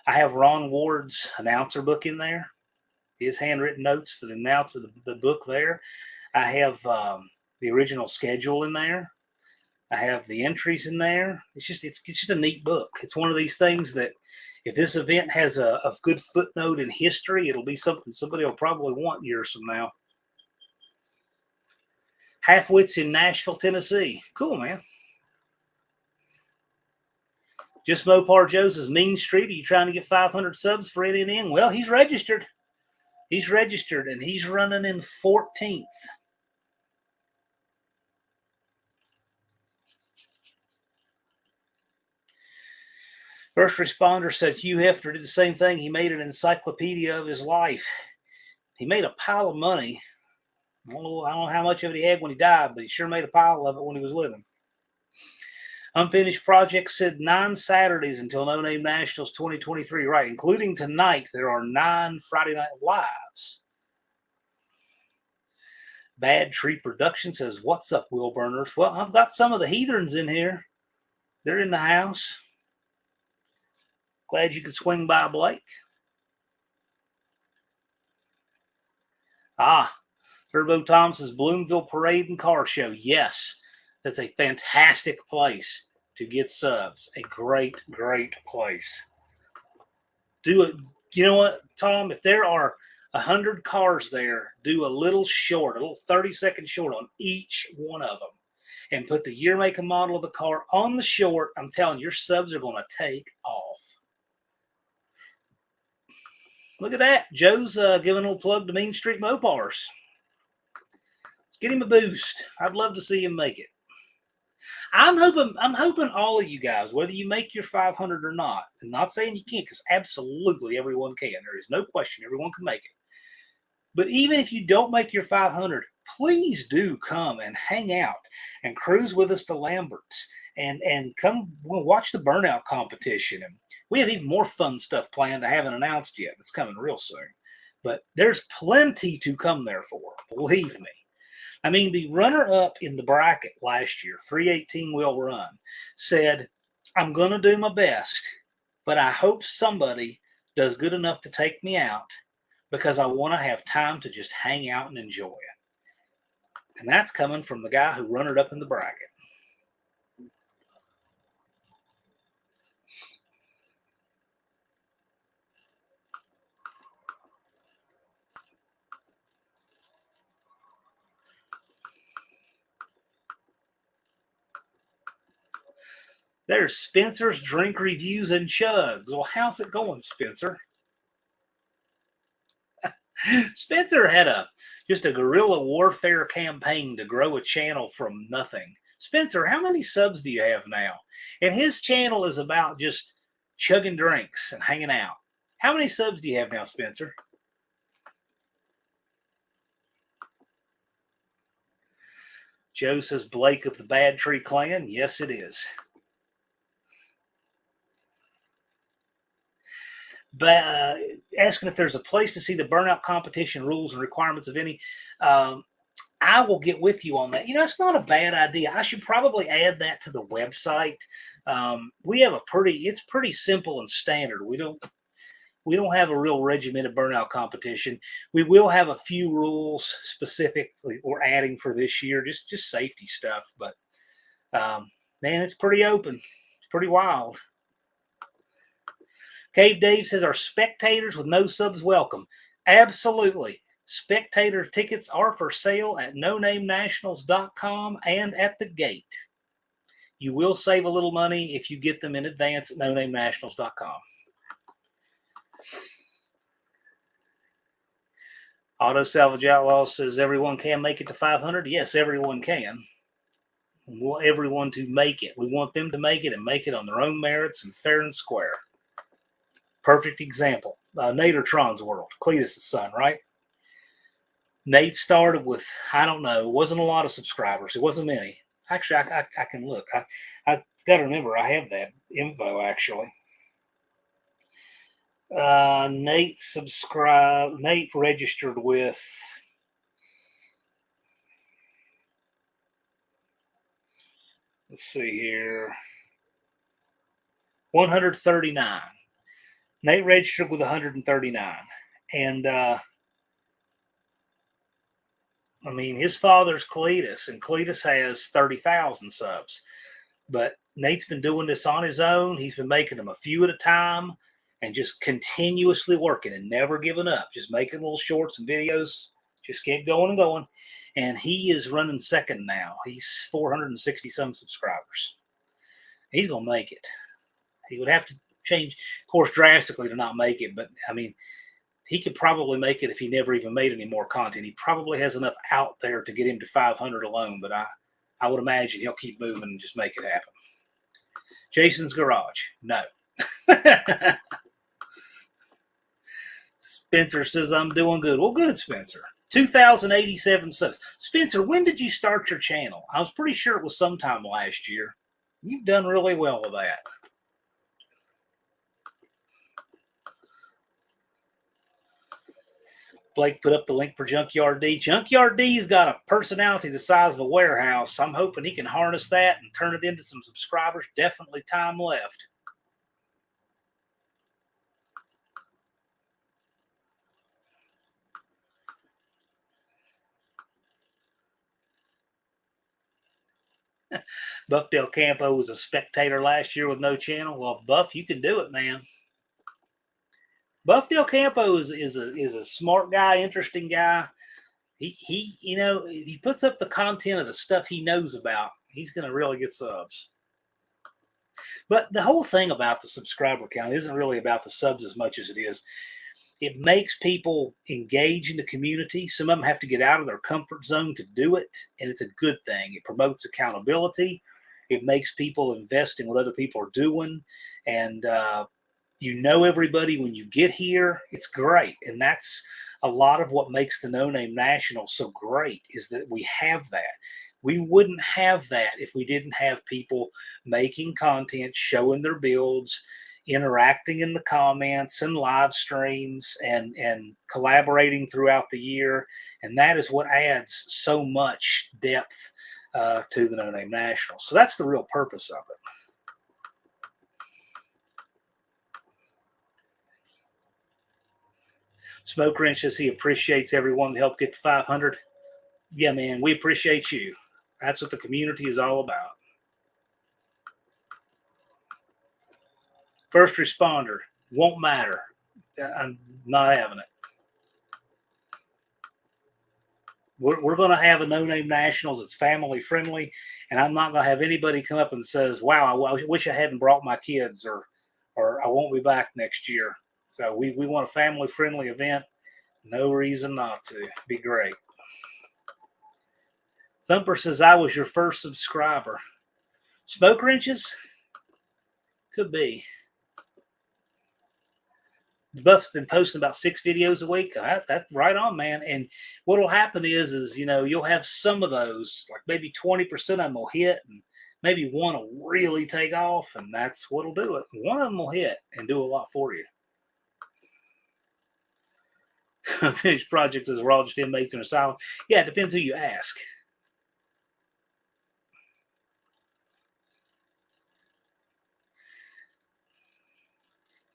have Ron Ward's announcer book in there. His handwritten notes for the announcer, the book there. I have the original schedule in there. I have the entries in there. It's just a neat book. It's one of these things that if this event has a good footnote in history, it'll be something somebody will probably want years from now. Halfwits in Nashville, Tennessee. Cool, man. Just Mopar Joe says, Mean Street, are you trying to get 500 subs for NNN? Well, he's registered. He's registered, and he's running in 14th. First responder said Hugh Hefner did the same thing. He made an encyclopedia of his life. He made a pile of money. I don't know how much of it he had when he died, but he sure made a pile of it when he was living. Unfinished Project said 9 Saturdays until No Name Nationals 2023. Right, including tonight, there are 9 Friday Night Lives. Bad Tree Production says, what's up, Will Burners? Well, I've got some of the heathens in here. They're in the house. Glad you could swing by, Blake. Turbo Tom says Bloomville Parade and Car Show. Yes, that's a fantastic place to get subs. A great, great place. Do it. You know what, Tom? If there are 100 cars there, do a little short, a little 30-second short on each one of them, and put the year, make, and model of the car on the short. I'm telling you, your subs are going to take off. Look at that. Joe's giving a little plug to Mean Street Mopars. Let's get him a boost. I'd love to see him make it. I'm hoping all of you guys, whether you make your 500 or not, I'm not saying you can't, because absolutely everyone can. There is no question everyone can make it. But even if you don't make your 500, please do come and hang out and cruise with us to Lambert's and come watch the burnout competition. And we have even more fun stuff planned I haven't announced yet. It's coming real soon. But there's plenty to come there for, believe me. I mean, the runner-up in the bracket last year, 318 wheel run, said, I'm going to do my best, but I hope somebody does good enough to take me out because I want to have time to just hang out and enjoy it. And that's coming from the guy who runner up in the bracket. There's Spencer's Drink Reviews and Chugs. Well, how's it going, Spencer? Spencer had just a guerrilla warfare campaign to grow a channel from nothing. Spencer, how many subs do you have now? And his channel is about just chugging drinks and hanging out. How many subs do you have now, Spencer? Joe says Blake of the Bad Tree Clan. Yes, it is. But asking if there's a place to see the burnout competition rules and requirements of any. I will get with you on that. You know, it's not a bad idea. I should probably add that to the website. We have it's pretty simple and standard. We don't have a real regimented burnout competition. We will have a few rules specifically we're adding for this year, just safety stuff. But man, it's pretty open. It's pretty wild. Cave Dave says, are spectators with no subs welcome? Absolutely. Spectator tickets are for sale at nonamenationals.com and at the gate. You will save a little money if you get them in advance at nonamenationals.com. Auto Salvage Outlaw says everyone can make it to 500. Yes, everyone can. We want everyone to make it. We want them to make it and make it on their own merits and fair and square. Perfect example. Nadertron's World, Cletus' son, right? Nate started with, I don't know, it wasn't a lot of subscribers. It wasn't many. Actually, I can look. I got to remember, I have that info, actually. Nate registered with, let's see here, 139. Nate registered with 139. And, I mean, his father's Cletus, and Cletus has 30,000 subs. But Nate's been doing this on his own. He's been making them a few at a time and just continuously working and never giving up, just making little shorts and videos, just keep going and going. And he is running second now. He's 460 some subscribers. He's going to make it. He would have to change course drastically to not make it. But, I mean, he could probably make it if he never even made any more content. He probably has enough out there to get him to 500 alone. But I would imagine he'll keep moving and just make it happen. Jason's Garage. No. Spencer says, I'm doing good. Well, good, Spencer. 2,087 subs. Spencer, when did you start your channel? I was pretty sure it was sometime last year. You've done really well with that. Blake put up the link for Junkyard D. Junkyard D's got a personality the size of a warehouse. I'm hoping he can harness that and turn it into some subscribers. Definitely time left. Buff Del Campo was a spectator last year with no channel. Well, Buff, you can do it, man. Buff Del Campo is a smart guy, interesting guy. He you know, if he puts up the content of the stuff he knows about, he's going to really get subs. But the whole thing about the subscriber count isn't really about the subs as much as it is. It makes people engage in the community. Some of them have to get out of their comfort zone to do it, and it's a good thing. It promotes accountability. It makes people invest in what other people are doing, and you know everybody when you get here. It's great, and that's a lot of what makes the No Name National so great is that we have that. We wouldn't have that if we didn't have people making content, showing their builds, interacting in the comments and live streams, and collaborating throughout the year. And that is what adds so much depth to the No Name National. So that's the real purpose of it. Smoke Wrench says he appreciates everyone to help get to 500. Yeah, man, we appreciate you. That's what the community is all about. First responder, won't matter. I'm not having it. We're going to have a No Name Nationals. It's family friendly, and I'm not going to have anybody come up and says, "Wow, I wish I hadn't brought my kids," or "I won't be back next year." So we want a family friendly event. No reason not to. Be great. Thumper says, I was your first subscriber. Smoke Wrenches? Could be. Buff's been posting about 6 videos a week. That's right on, man. And what'll happen is you know, you'll have some of those, like maybe 20% of them will hit, and maybe one will really take off, and that's what'll do it. One of them will hit and do a lot for you. Finished projects as we're all just inmates in asylum. Yeah, it depends who you ask.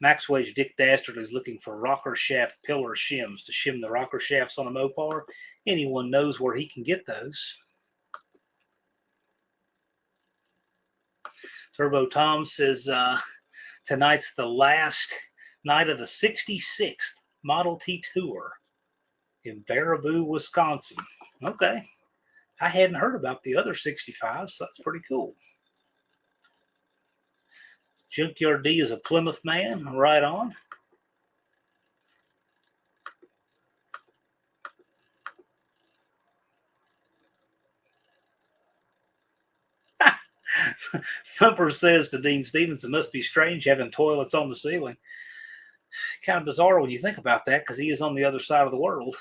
Max Wage Dick Dastardly is looking for rocker shaft pillar shims to shim the rocker shafts on a Mopar. Anyone knows where he can get those. Turbo Tom says tonight's the last night of the 66th Model T Tour in Baraboo, Wisconsin. Okay. I hadn't heard about the other 65s, so that's pretty cool. Junkyard D is a Plymouth man. Right on. Thumper says to Dean Stevenson, must be strange having toilets on the ceiling. Kind of bizarre when you think about that, because he is on the other side of the world.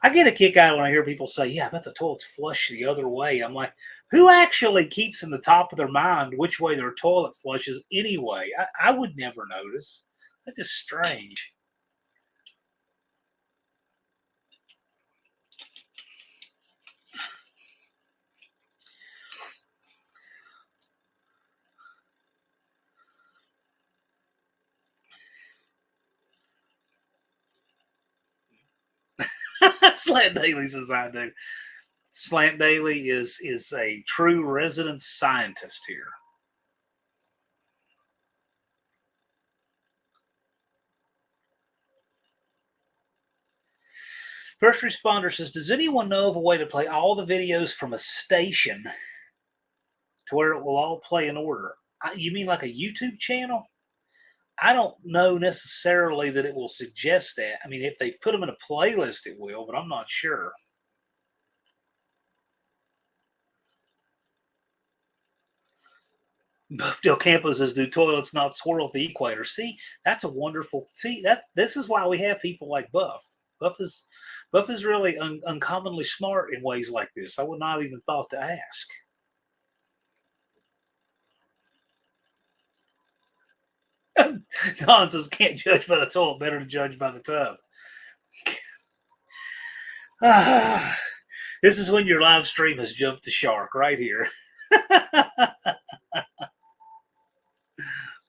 I get a kick out when I hear people say, yeah, I bet the toilet's flush the other way. I'm like, who actually keeps in the top of their mind which way their toilet flushes anyway? I would never notice. That's just strange. Slant Daily says I do. Slant Daily is a true resident scientist here. First responder says, does anyone know of a way to play all the videos from a station to where it will all play in order? You mean like a YouTube channel? I don't know necessarily that it will suggest that. I mean, if they've put them in a playlist, it will, but I'm not sure. Buff Del Campo says, do toilets not swirl at the equator? See, that's a wonderful. See, this is why we have people like Buff. Buff is really uncommonly smart in ways like this. I would not have even thought to ask. Don says, can't judge by the toilet, better to judge by the tub. This is when your live stream has jumped the shark right here.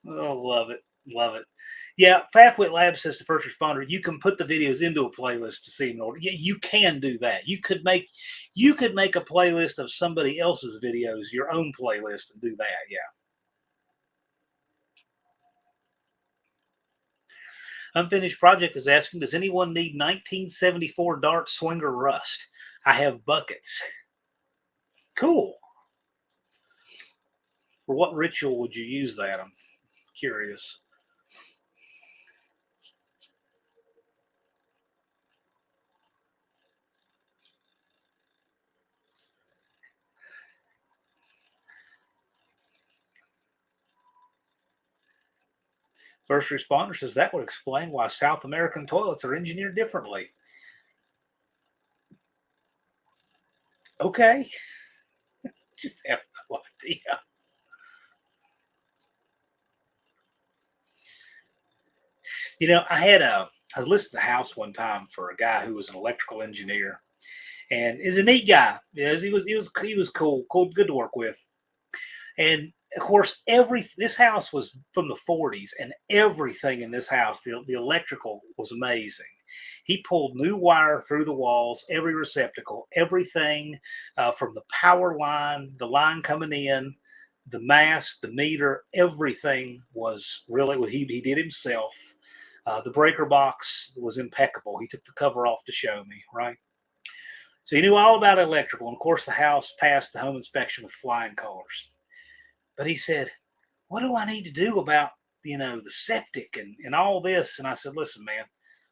Oh, love it. Love it. Yeah, Fafwit Lab says to first responder, you can put the videos into a playlist to see them in order. Yeah, you can do that. You could make a playlist of somebody else's videos, your own playlist, and do that. Yeah. Unfinished Project is asking, does anyone need 1974 Dart Swinger Rust? I have buckets. Cool. For what ritual would you use that? I'm curious. First responder says that would explain why South American toilets are engineered differently. Okay. Just have no idea. You know, I was listed the house one time for a guy who was an electrical engineer, and is a neat guy. Yes, he was cool, good to work with. And of course, this house was from the 40s, and everything in this house, the electrical was amazing. He pulled new wire through the walls, every receptacle, everything from the power line, the line coming in, the mast, the meter, everything was really what he did himself. The breaker box was impeccable. He took the cover off to show me, right? So he knew all about electrical. And of course, the house passed the home inspection with flying colors. But he said, what do I need to do about, the septic and all this? And I said, listen, man,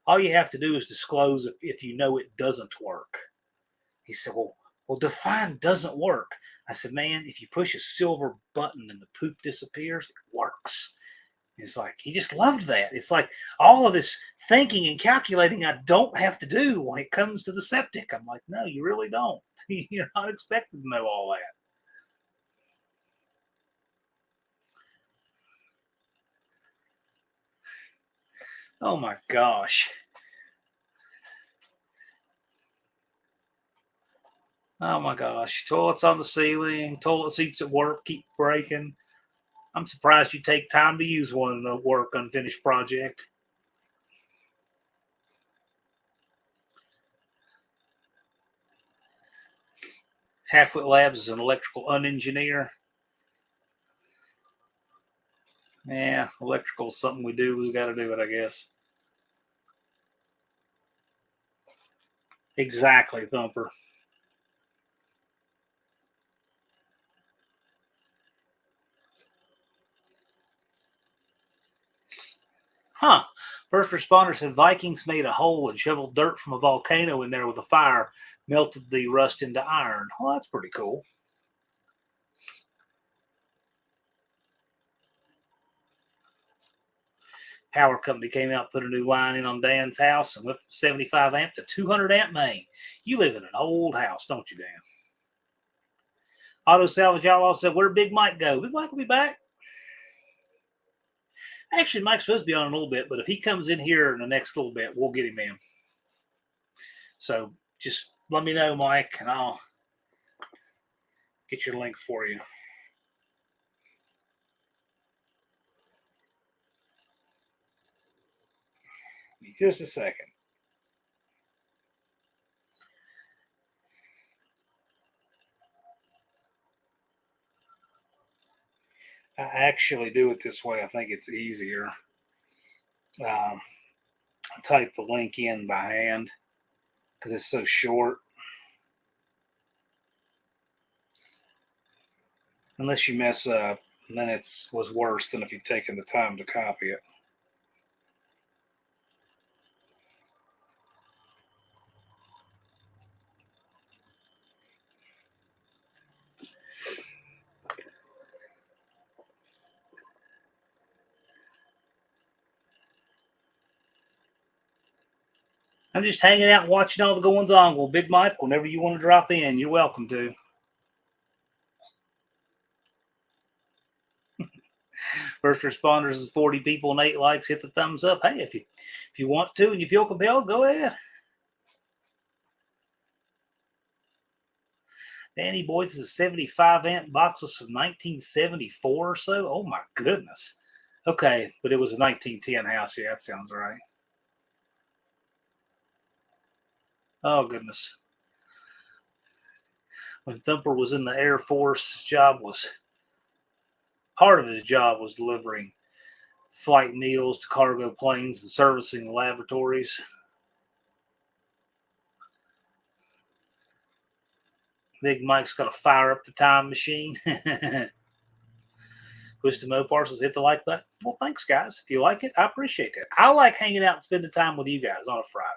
all you have to do is disclose if you know it doesn't work. He said, well, define doesn't work. I said, man, if you push a silver button and the poop disappears, it works. It's like he just loved that. It's like all of this thinking and calculating I don't have to do when it comes to the septic. I'm like, no, you really don't. You're not expected to know all that. Oh my gosh. Oh my gosh. Toilets on the ceiling, toilet seats at work keep breaking. I'm surprised you take time to use one at work unfinished project. Halfwit Labs is an electrical unengineer. Yeah, electrical is something we do. We got to do it, I guess. Exactly, Thumper. Huh. First responders said Vikings made a hole and shoveled dirt from a volcano in there with a fire, melted the rust into iron. Well, that's pretty cool. Power company came out, put a new line in on Dan's house, and went from 75 amp to 200 amp main. You live in an old house, don't you, Dan? Auto Salvage Outlaw said, "Where'd Big Mike go? Big Mike will be back." Actually, Mike's supposed to be on in a little bit, but if he comes in here in the next little bit, we'll get him in. So just let me know, Mike, and I'll get your link for you. Just a second. I actually do it this way. I think it's easier. I type the link in by hand because it's so short. Unless you mess up, then it was worse than if you'd taken the time to copy it. I'm just hanging out and watching all the goings on. Well, Big Mike, whenever you want to drop in, you're welcome to. First responders is 40 people and 8 likes. Hit the thumbs up. Hey, if you want to and you feel compelled, go ahead. Danny Boyd's is a 75 amp box was from 1974 or so. Oh my goodness. Okay, but it was a 1910 house. Yeah, that sounds right. Oh goodness. When Thumper was in the Air Force, part of his job was delivering flight meals to cargo planes and servicing laboratories. Big Mike's got to fire up the time machine. Push the Mopar says, hit the like button. Well, thanks, guys. If you like it, I appreciate that. I like hanging out and spending time with you guys on a Friday.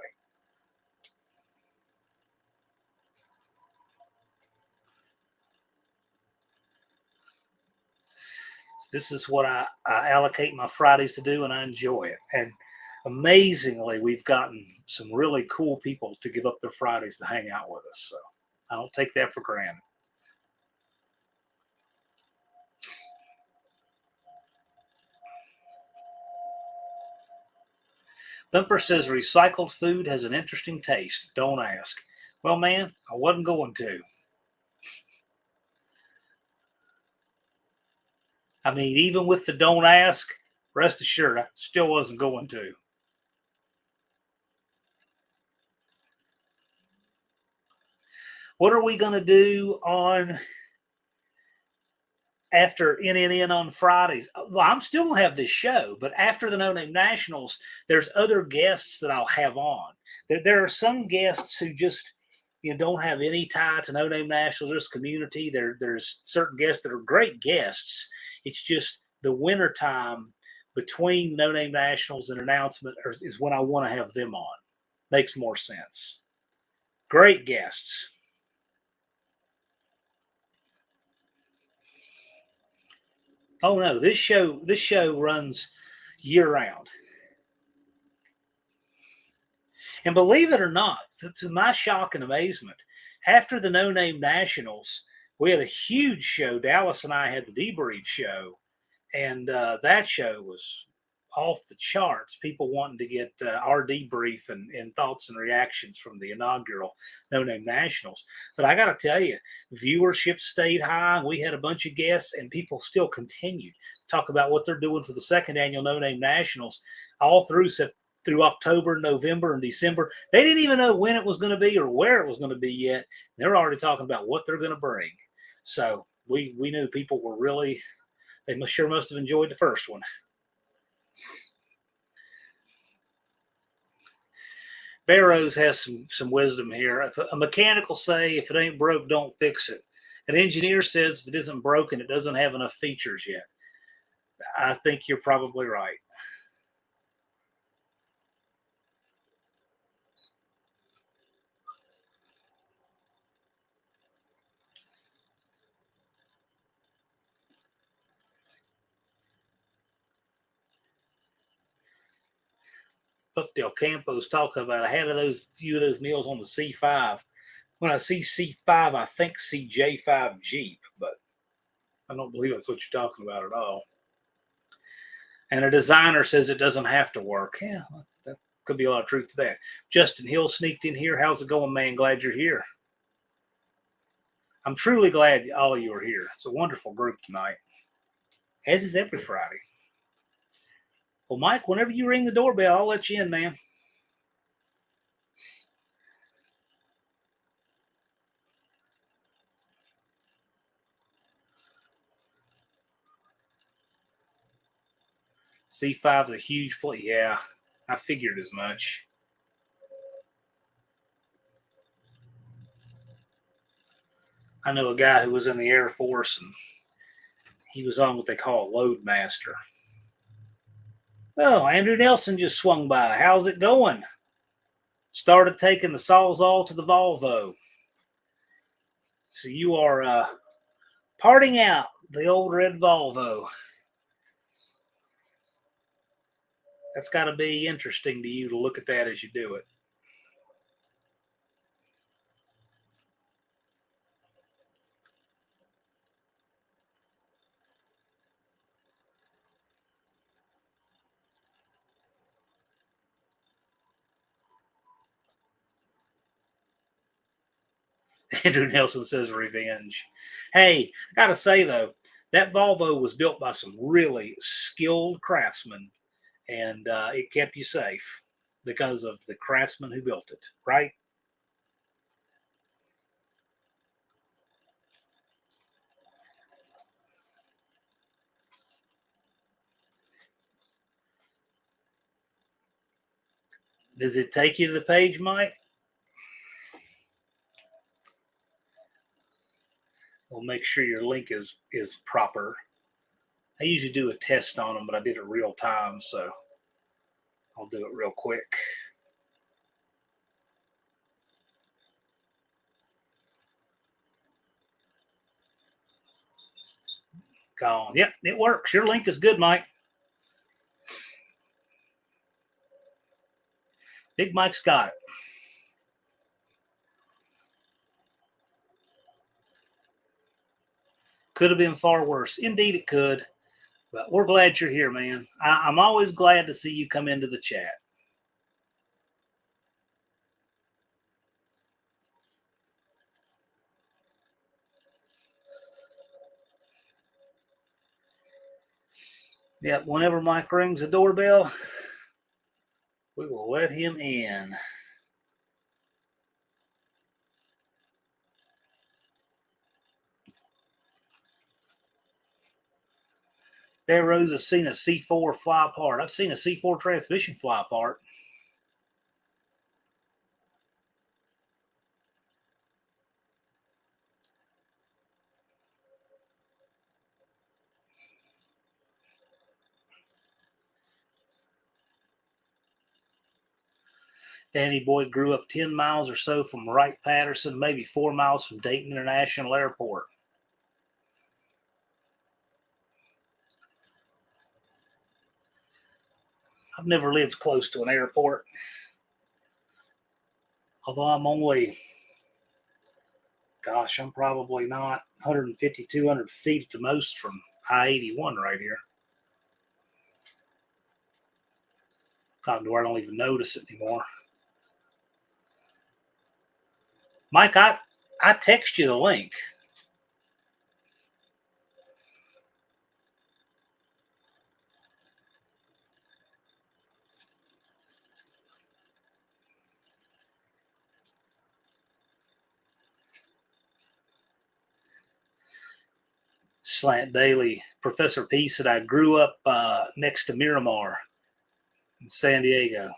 This is what I allocate my Fridays to do, and I enjoy it. And amazingly, we've gotten some really cool people to give up their Fridays to hang out with us. So I don't take that for granted. Thumper says recycled food has an interesting taste. Don't ask. Well, man, I wasn't going to. I mean, even with the don't ask, rest assured, I still wasn't going to. What are we going to do on after NNN on Fridays? Well, I'm still going to have this show, but after the No Name Nationals, there's other guests that I'll have on. There are some guests who just don't have any tie to No Name Nationals. There's community. There's certain guests that are great guests. It's just the winter time between No Name Nationals and announcement is when I want to have them on. Makes more sense. Great guests. Oh no, this show runs year round. And believe it or not, to my shock and amazement, after the No Name Nationals, we had a huge show. Dallas and I had the debrief show, and that show was off the charts. People wanting to get our debrief and thoughts and reactions from the inaugural No Name Nationals. But I got to tell you, viewership stayed high. We had a bunch of guests, and people still continued to talk about what they're doing for the second annual No Name Nationals all through October, November, and December. They didn't even know when it was going to be or where it was going to be yet. They're already talking about what they're going to bring. So we knew people were really, they must have enjoyed the first one. Barrows has some wisdom here. If a mechanic will say, if it ain't broke, don't fix it. An engineer says, if it isn't broken, it doesn't have enough features yet. I think you're probably right. Buffdale Campo's talking about. I had few of those meals on the C5. When I see C5, I think CJ5 Jeep, but I don't believe that's what you're talking about at all. And a designer says it doesn't have to work. Yeah, that could be a lot of truth to that. Justin Hill sneaked in here. How's it going, man? Glad you're here. I'm truly glad all of you are here. It's a wonderful group tonight, as is every Friday. Well, Mike, whenever you ring the doorbell, I'll let you in, man. C5 is a huge play. Yeah, I figured as much. I know a guy who was in the Air Force, and he was on what they call a load master. Oh, Andrew Nelson just swung by. How's it going? Started taking the Sawzall to the Volvo. So you are parting out the old red Volvo. That's got to be interesting to you to look at that as you do it. Andrew Nelson says revenge. Hey, I got to say, though, that Volvo was built by some really skilled craftsmen, and it kept you safe because of the craftsman who built it, right? Does it take you to the page, Mike? We'll make sure your link is proper. I usually do a test on them, but I did it real time, so I'll do it real quick. Gone. Yep, it works. Your link is good, Mike. Big Mike's got it. Could have been far worse. Indeed, it could. But we're glad you're here, man. I'm always glad to see you come into the chat. Yep, whenever Mike rings the doorbell, we will let him in. Bear Rose has seen a C4 fly apart. I've seen a C4 transmission fly apart. Danny Boy grew up 10 miles or so from Wright-Patterson, maybe 4 miles from Dayton International Airport. I've never lived close to an airport. Although I'm only, I'm probably not 150, 200 feet at the most from I-81 right here. Gotten to where I don't even notice it anymore. Mike, I text you the link. Slant Daily. Professor P said I grew up next to Miramar in San Diego.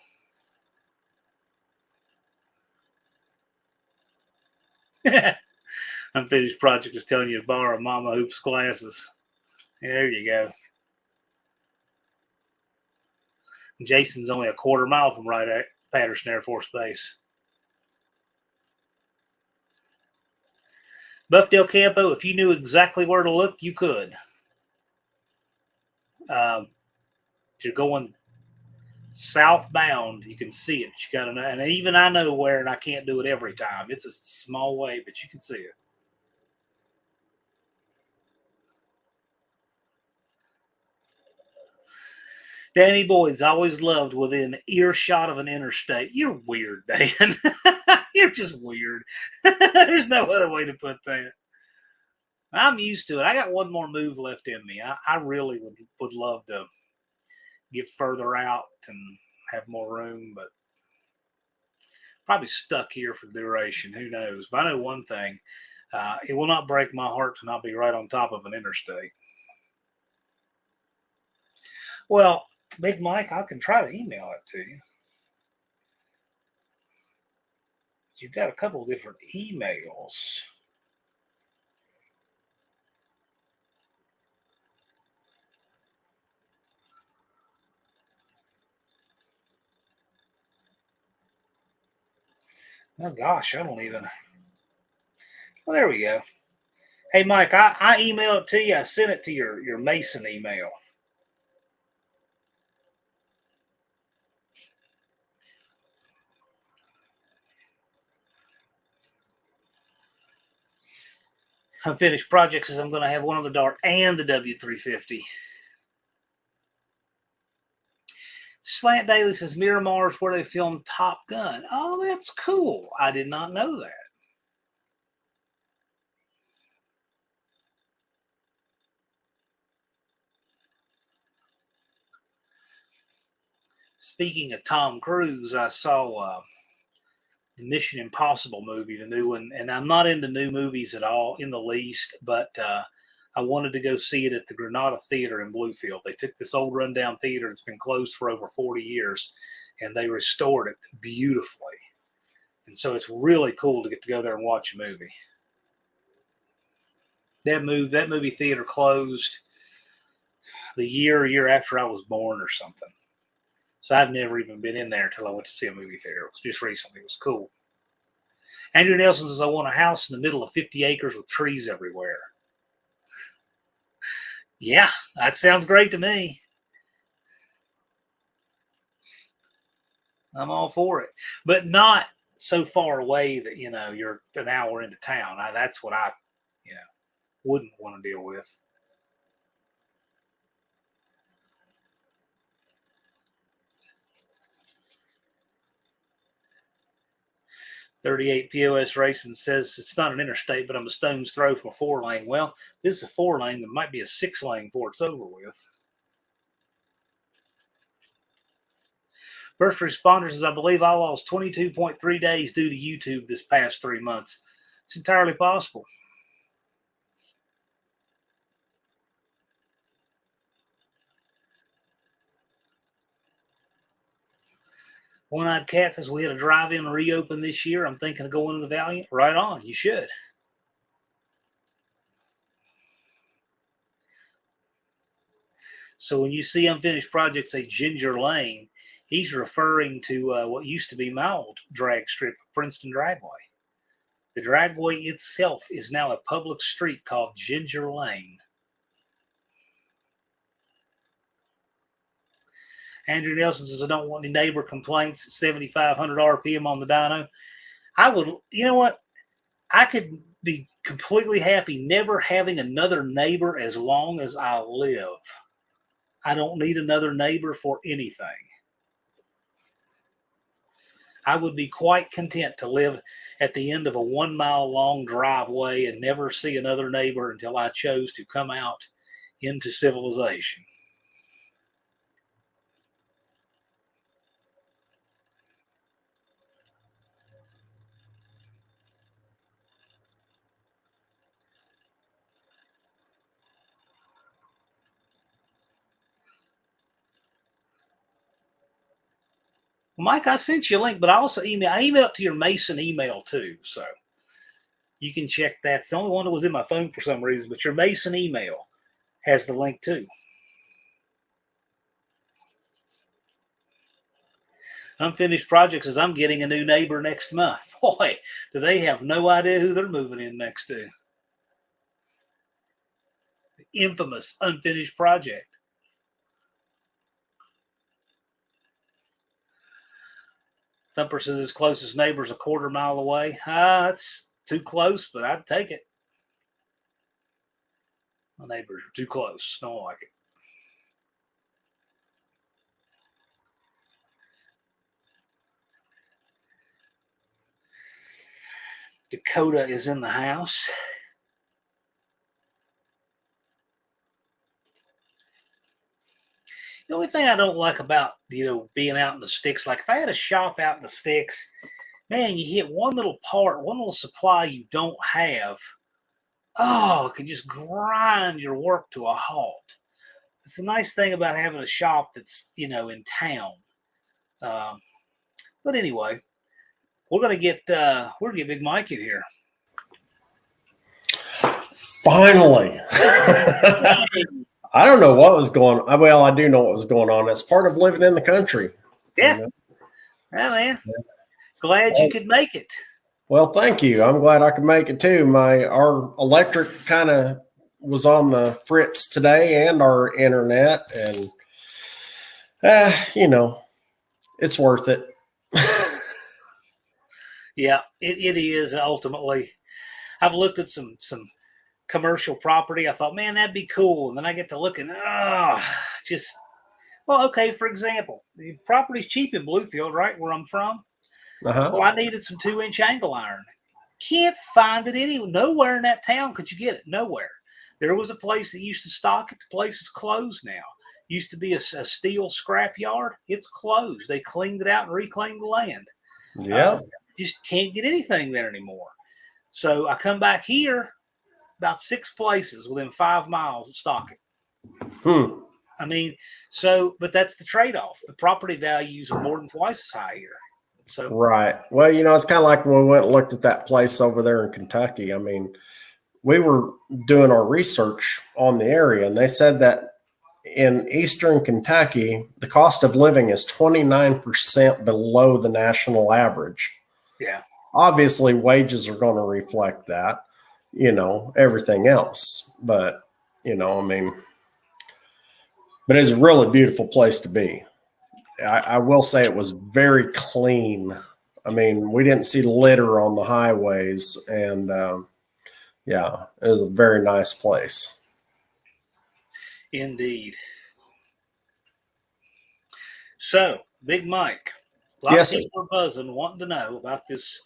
Unfinished project is telling you to borrow Mama Hoops glasses. Yeah, there you go. Jason's only a quarter mile from Wright-Patterson Air Force Base. Buffdale Campo, if you knew exactly where to look, you could. If you're going southbound. You can see it. You got to know, and even I know where, and I can't do it every time. It's a small way, but you can see it. Danny Boyd's always loved within earshot of an interstate. You're weird, Dan. You're just weird. There's no other way to put that. I'm used to it. I got one more move left in me. I really would love to get further out and have more room, but probably stuck here for the duration. Who knows? But I know one thing: it will not break my heart to not be right on top of an interstate. Well, Big Mike, I can try to email it to you. You've got a couple of different emails. Oh gosh, I don't even. Well, there we go. Hey, Mike, I emailed it to you. I sent it to your Mason email. Unfinished projects is I'm going to have one on the Dart and the W350. Slant Daily says Miramar's where they filmed Top Gun. Oh, that's cool. I did not know that. Speaking of Tom Cruise, I saw the Mission Impossible movie, the new one, and I'm not into new movies at all in the least, but I wanted to go see it at the Granada Theater in Bluefield. They took this old rundown theater that's been closed for over 40 years, and they restored it beautifully. And so it's really cool to get to go there and watch a movie. That movie theater closed the year after I was born or something. So I've never even been in there until I went to see a movie theater. It was just recently. It was cool. Andrew Nelson says, I want a house in the middle of 50 acres with trees everywhere. Yeah, that sounds great to me. I'm all for it. But not so far away that, you're an hour into town. That's what I, you know, wouldn't want to deal with. 38 POS Racing says it's not an interstate, but I'm a stone's throw from a 4-lane. Well, this is a 4-lane that might be a 6-lane before it's over with. First responders says, I believe I lost 22.3 days due to YouTube this past 3 months. It's entirely possible. One Eyed Cat says we had a drive-in reopen this year. I'm thinking of going to the Valiant. Right on. You should. So when you see Unfinished Projects say Ginger Lane, he's referring to what used to be my old drag strip, Princeton Dragway. The dragway itself is now a public street called Ginger Lane. Andrew Nelson says, I don't want any neighbor complaints at 7,500 RPM on the dyno. I would, you know what? I could be completely happy never having another neighbor as long as I live. I don't need another neighbor for anything. I would be quite content to live at the end of a 1-mile long driveway and never see another neighbor until I chose to come out into civilization. Mike, I sent you a link, but I also emailed to your Mason email too. So you can check that. It's the only one that was in my phone for some reason, but your Mason email has the link too. Unfinished Projects says I'm getting a new neighbor next month. Boy, do they have no idea who they're moving in next to. The infamous Unfinished Project. Thumper says his closest neighbor's a quarter mile away. That's too close, but I'd take it. My neighbors are too close. Don't like it. Dakota is in the house. The only thing I don't like about, being out in the sticks, like if I had a shop out in the sticks, man, you hit one little part, one little supply you don't have. Oh, it can just grind your work to a halt. It's the nice thing about having a shop that's, in town. But anyway, we're gonna get Big Mike in here. Finally. I don't know what was going on. Well, I do know what was going on. It's part of living in the country. Yeah. Yeah, man. Glad you could make it. Well, thank you. I'm glad I could make it too. Our electric kind of was on the fritz today, and our internet, and it's worth it. Yeah, it is ultimately. I've looked at some commercial property. I thought, man, that'd be cool. And then I get to looking, okay, for example, the property's cheap in Bluefield, right, where I'm from. Uh-huh. Well, I needed some 2-inch angle iron. Can't find it nowhere in that town could you get it. Nowhere. There was a place that used to stock it. The place is closed now. Used to be a steel scrap yard. It's closed. They cleaned it out and reclaimed the land. Yeah. Just can't get anything there anymore. So I come back here, about 6 places within 5 miles of stock it. I mean, but that's the trade-off. The property values are more than twice as high here. So right. Well, it's kind of like when we went and looked at that place over there in Kentucky. I mean, we were doing our research on the area, and they said that in Eastern Kentucky, the cost of living is 29% below the national average. Yeah. Obviously, wages are going to reflect that, everything else. But, but it's a really beautiful place to be. I will say it was very clean. I mean, we didn't see litter on the highways, and it was a very nice place. Indeed. So, Big Mike, Yes, of people are buzzing, wanting to know about this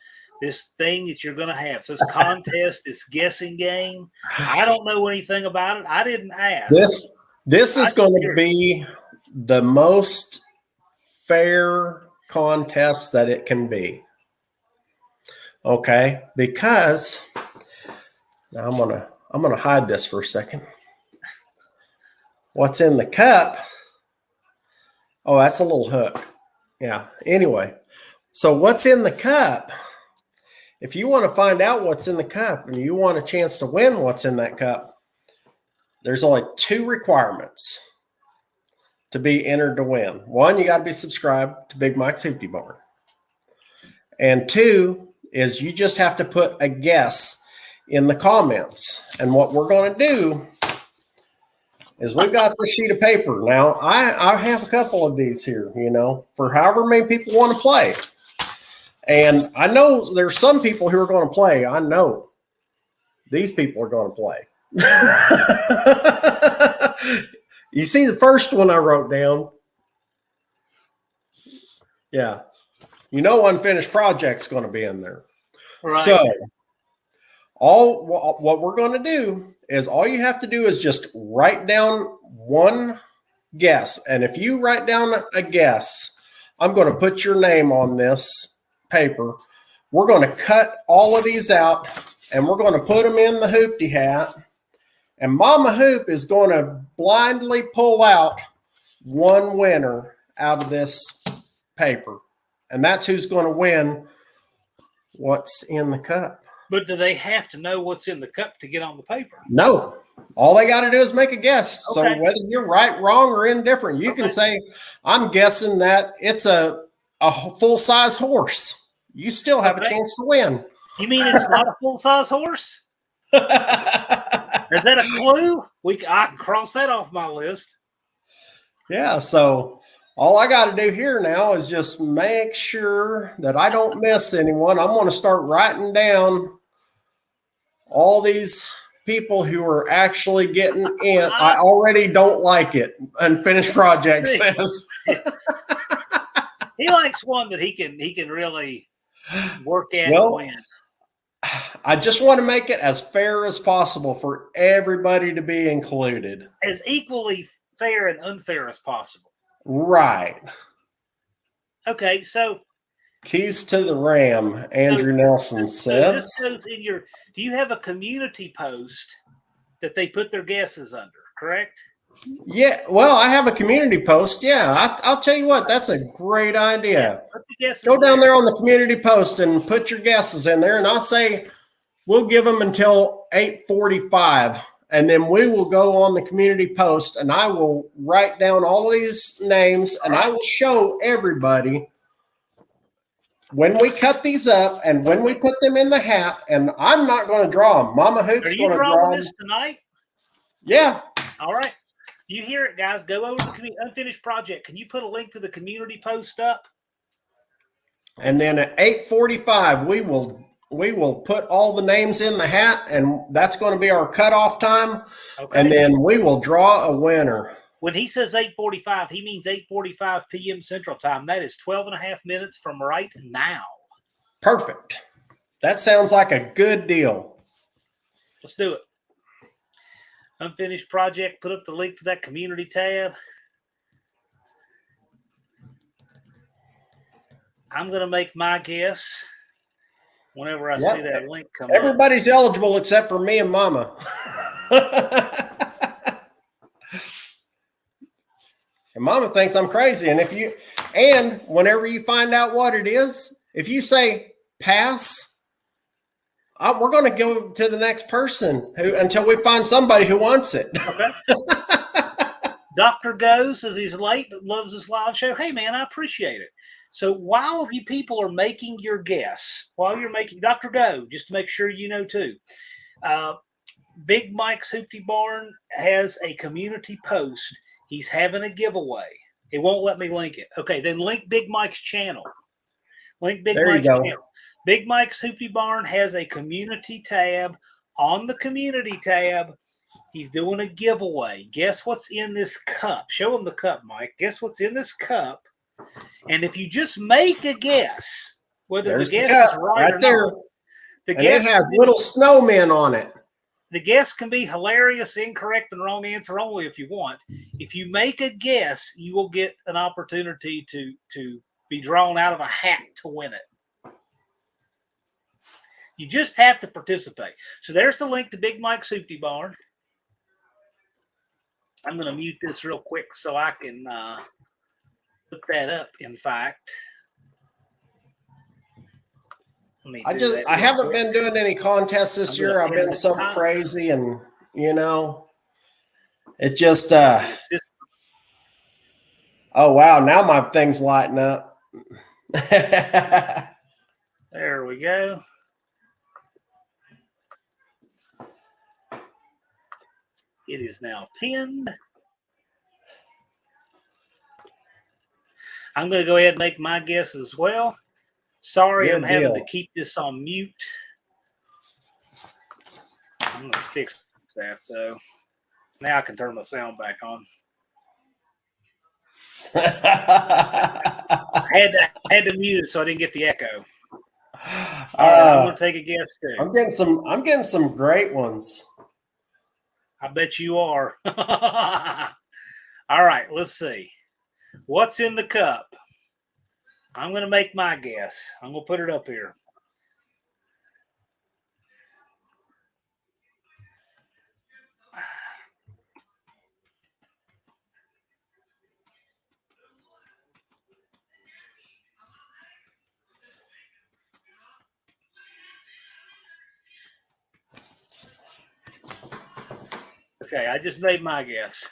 thing that you're going to have. So, this contest, this guessing game. I don't know anything about it. I didn't ask. This is going to be the most fair contest that it can be. Okay, because now I'm gonna hide this for a second. What's in the cup? Oh, that's a little hook. Yeah. Anyway, so what's in the cup? If you want to find out what's in the cup and you want a chance to win what's in that cup, there's only 2 requirements to be entered to win. 1, you got to be subscribed to Big Mike's Hoopty Barn. And 2 is you just have to put a guess in the comments. And what we're going to do is we've got this sheet of paper. Now, I have a couple of these here, for however many people want to play. And I know there's some people who are going to play. I know these people are going to play. You see the first one I wrote down? Yeah. Unfinished project's going to be in there. Right. So what we're going to do is all you have to do is just write down one guess. And if you write down a guess, I'm going to put your name on this paper. We're going to cut all of these out, and we're going to put them in the hoopty hat. And Mama Hoop is going to blindly pull out one winner out of this paper. And that's who's going to win what's in the cup. But do they have to know what's in the cup to get on the paper? No. All they got to do is make a guess. Okay. So whether you're right, wrong, or indifferent, you can say, I'm guessing that it's a full-size horse. You still have a chance to win. You mean it's not a full-size horse? Is that a clue? I can cross that off my list. Yeah, so All I got to do here now is just make sure that I don't miss anyone. I'm going to start writing down all these people who are actually getting in. I already don't like it. Unfinished project says. He likes one that he can really work at Well, and win. I just want to make it as fair as possible for everybody to be included. As equally fair and unfair as possible. Right. Okay, so keys to the Ram, Andrew Nelson says. This goes in your. Do you have a community post that they put their guesses under? Correct. Yeah, well, I have a community post. Yeah, I'll tell you what, that's a great idea. Yeah, go down there on the community post and put your guesses in there, and I'll say we'll give them until 8:45, and then we will go on the community post, and I will write down all of these names, and I will show everybody when we cut these up and when we put them in the hat. And I'm not going to draw them. Mama Hoop's going to draw them. Are you drawing this tonight? Yeah. All right. You hear it, guys. Go over to the Unfinished Project. Can you put a link to the community post up? And then at 8:45, we will put all the names in the hat, and that's going to be our cutoff time. Okay. And then we will draw a winner. When he says 8:45, he means 8:45 p.m. Central Time. That is 12 and a half minutes from right now. Perfect. That sounds like a good deal. Let's do it. Unfinished Project. Put up the link to that community tab. I'm going to make my guess whenever I see that link come up. Everybody's eligible except for me and Mama. And Mama thinks I'm crazy. And whenever you find out what it is, if you say pass, we're going to go to the next person until we find somebody who wants it. Okay. Dr. Go says he's late but loves this live show. Hey, man, I appreciate it. So while you people are making your guess, Dr. Go, just to make sure you know too, Big Mike's Hoopty Barn has a community post. He's having a giveaway. It won't let me link it. Okay, then link Big Mike's channel. Link Big Mike's channel. Big Mike's Hoopty Barn has a community tab. On the community tab, he's doing a giveaway. Guess what's in this cup? Show him the cup, Mike. Guess what's in this cup? And if you just make a guess, whether the guess is right or not, the guess has little snowmen on it. The guess can be hilarious, incorrect, and wrong answer only if you want. If you make a guess, you will get an opportunity to be drawn out of a hat to win it. You just have to participate. So there's the link to Big Mike's Hoopty Barn. I'm going to mute this real quick so I can look that up, in fact. I haven't been doing any contests this year. I've been so crazy, and it just oh wow, now my thing's lighting up. There we go. It is now pinned. I'm going to go ahead and make my guess as well. Sorry, I'm having to keep this on mute. I'm going to fix that, though. Now I can turn my sound back on. I had to mute it so I didn't get the echo. All right, I'm going to take a guess, too. I'm getting some great ones. I bet you are. All right, let's see. What's in the cup? I'm going to make my guess. I'm going to put it up here. Okay, I just made my guess.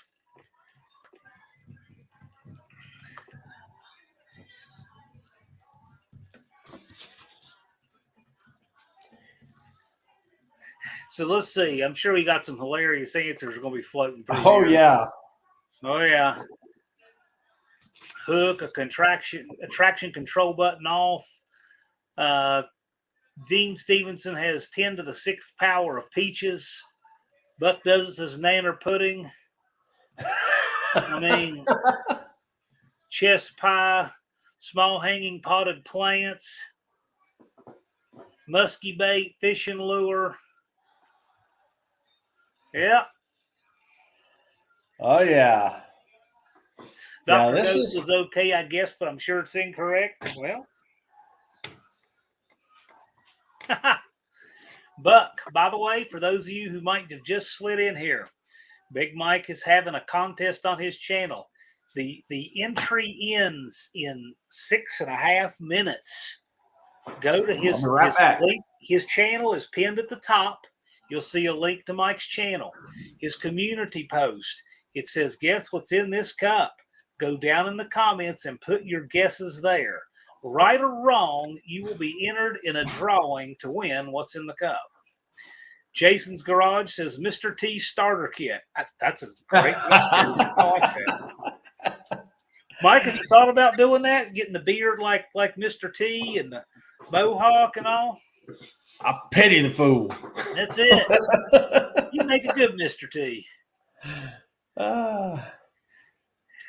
So let's see. I'm sure we got some hilarious answers going to be floating through. Oh, here. Yeah. Oh, yeah. hook, a traction control button off. Dean Stevenson has 10 to the 6th power of peaches. Buck Does his nanner pudding. I mean, chest pie, small hanging potted plants, musky bait, fishing lure. Yeah. Oh yeah. Dr. This Dose is is okay, I guess, but I'm sure it's incorrect. Well, Buck, by the way, for those of you who might have just slid in here, Big Mike is having a contest on his channel. The entry ends in 6.5 minutes. Go to his link. His channel is pinned at the top. You'll see a link to Mike's channel. His community post. It says, "Guess what's in this cup?" Go down in the comments and put your guesses there. Right or wrong, you will be entered in a drawing to win what's in the cup. Jason's Garage says Mr. T starter kit. That's a great question. I like that. Mike, have you thought about doing that? Getting the beard like Mr. T and the mohawk and all? I pity the fool. That's it. You make a good Mr. T.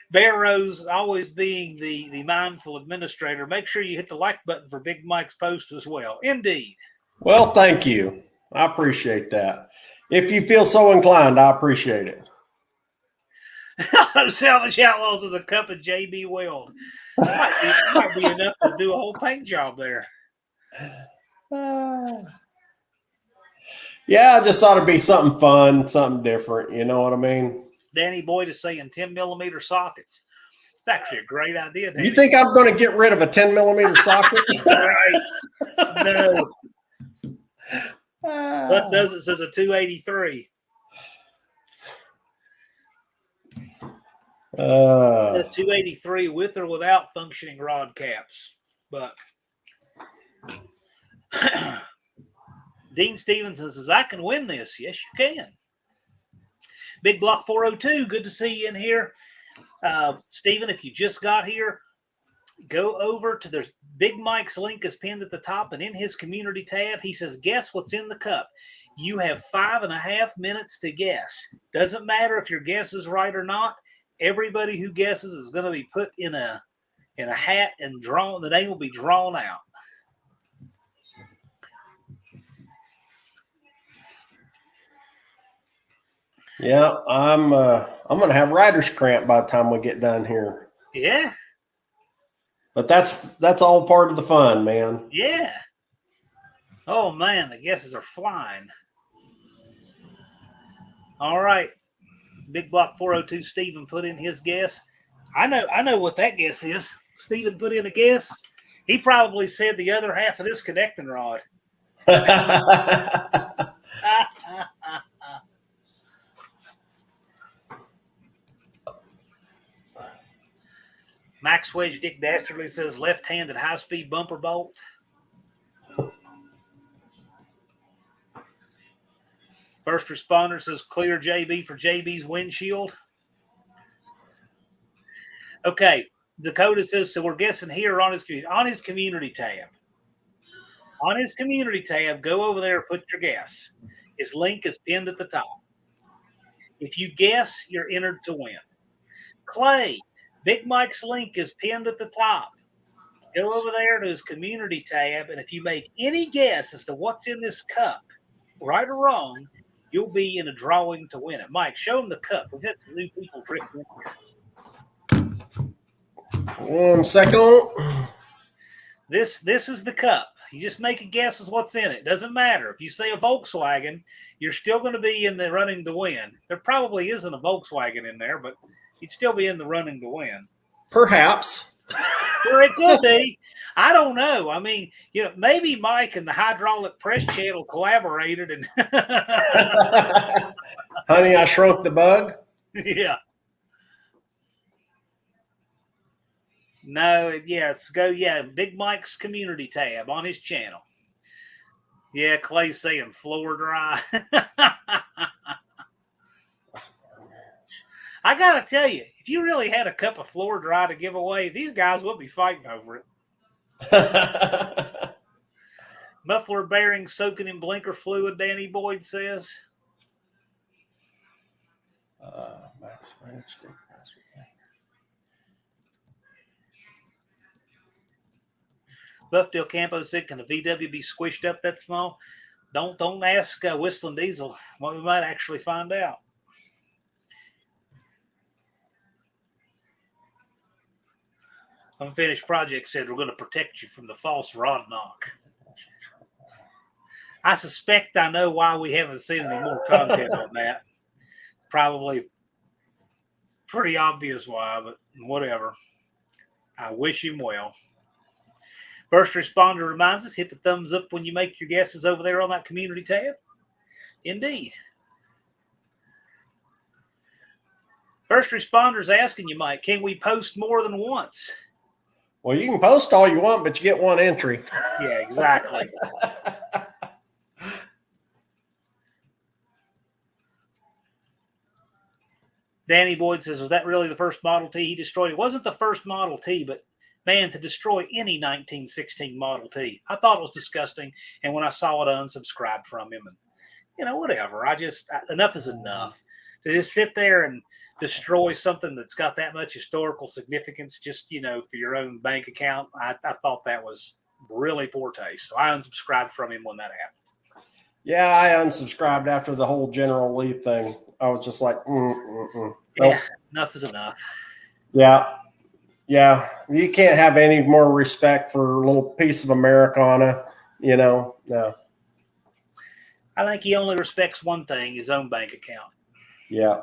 Bear Rose, always being the mindful administrator, make sure you hit the like button for Big Mike's post as well. Indeed. Well, thank you. I appreciate that. If you feel so inclined, I appreciate it. Salvage Outlaws is a cup of JB Weld. Might be enough to do a whole paint job there. Yeah, I just thought it'd be something fun, something different. You know what I mean? Danny Boyd is saying 10mm sockets. It's actually a great idea, Danny. You think I'm going to get rid of a 10mm socket? Right. No. Buck Does it says a 283. The 283 with or without functioning rod caps. Buck. Dean Stevenson says, "I can win this." Yes, you can. Big Block 402, good to see you in here. Stephen, if you just got here, go over to there's Big Mike's link is pinned at the top, and in his community tab, he says, "Guess what's in the cup." You have 5.5 minutes to guess. Doesn't matter if your guess is right or not. Everybody who guesses is going to be put in a hat and drawn. The name will be drawn out. Yeah, I'm going to have writer's cramp by the time we get done here. Yeah. But that's all part of the fun, man. Yeah. Oh man, the guesses are flying. All right. Big Block 402, Stephen put in his guess. I know what that guess is. Stephen put in a guess. He probably said the other half of this connecting rod. Max Wedge Dick Dastardly says left-handed high-speed bumper bolt. First Responder says clear JB for JB's windshield. Okay, Dakota says, so we're guessing here on his community tab. On his community tab, go over there and put your guess. His link is pinned at the top. If you guess, you're entered to win. Clay, Big Mike's link is pinned at the top. Go over there to his community tab, and if you make any guess as to what's in this cup, right or wrong, you'll be in a drawing to win it. Mike, show them the cup. We've had some new people drifting in here. 1 second. This is the cup. You just make a guess as what's in it. Doesn't matter. If you say a Volkswagen, you're still going to be in the running to win. There probably isn't a Volkswagen in there, but you'd still be in the running to win. Perhaps. Or it could be. I don't know. I mean, maybe Mike and the Hydraulic Press Channel collaborated and Honey, I Shrunk the Bug. Yeah. No, yes, Big Mike's community tab on his channel. Yeah, Clay's saying floor dry. I got to tell you, if you really had a cup of floor dry to give away, these guys would be fighting over it. Muffler bearings soaking in blinker fluid, Danny Boyd says. That's Buff Del Campo said, "Can the VW be squished up that small?" Don't ask Whistling Diesel. Well, we might actually find out. Unfinished Project said, "We're going to protect you from the false rod knock." I suspect I know why we haven't seen any more content on that. Probably pretty obvious why, but whatever. I wish him well. First Responder reminds us, hit the thumbs up when you make your guesses over there on that community tab. Indeed. First Responders asking you, Mike, can we post more than once? Well, you can post all you want, but you get one entry. Yeah, exactly. Danny Boyd says, was that really the first Model T he destroyed? It wasn't the first Model T, but man, to destroy any 1916 Model T, I thought it was disgusting. And when I saw it, I unsubscribed from him. And, whatever. Enough is enough. To just sit there and destroy something that's got that much historical significance just, for your own bank account, I thought that was really poor taste. So I unsubscribed from him when that happened. Yeah, I unsubscribed after the whole General Lee thing. I was just like, Yeah, nope. Enough is enough. Yeah. You can't have any more respect for a little piece of Americana, No. I think he only respects one thing, his own bank account. Yeah.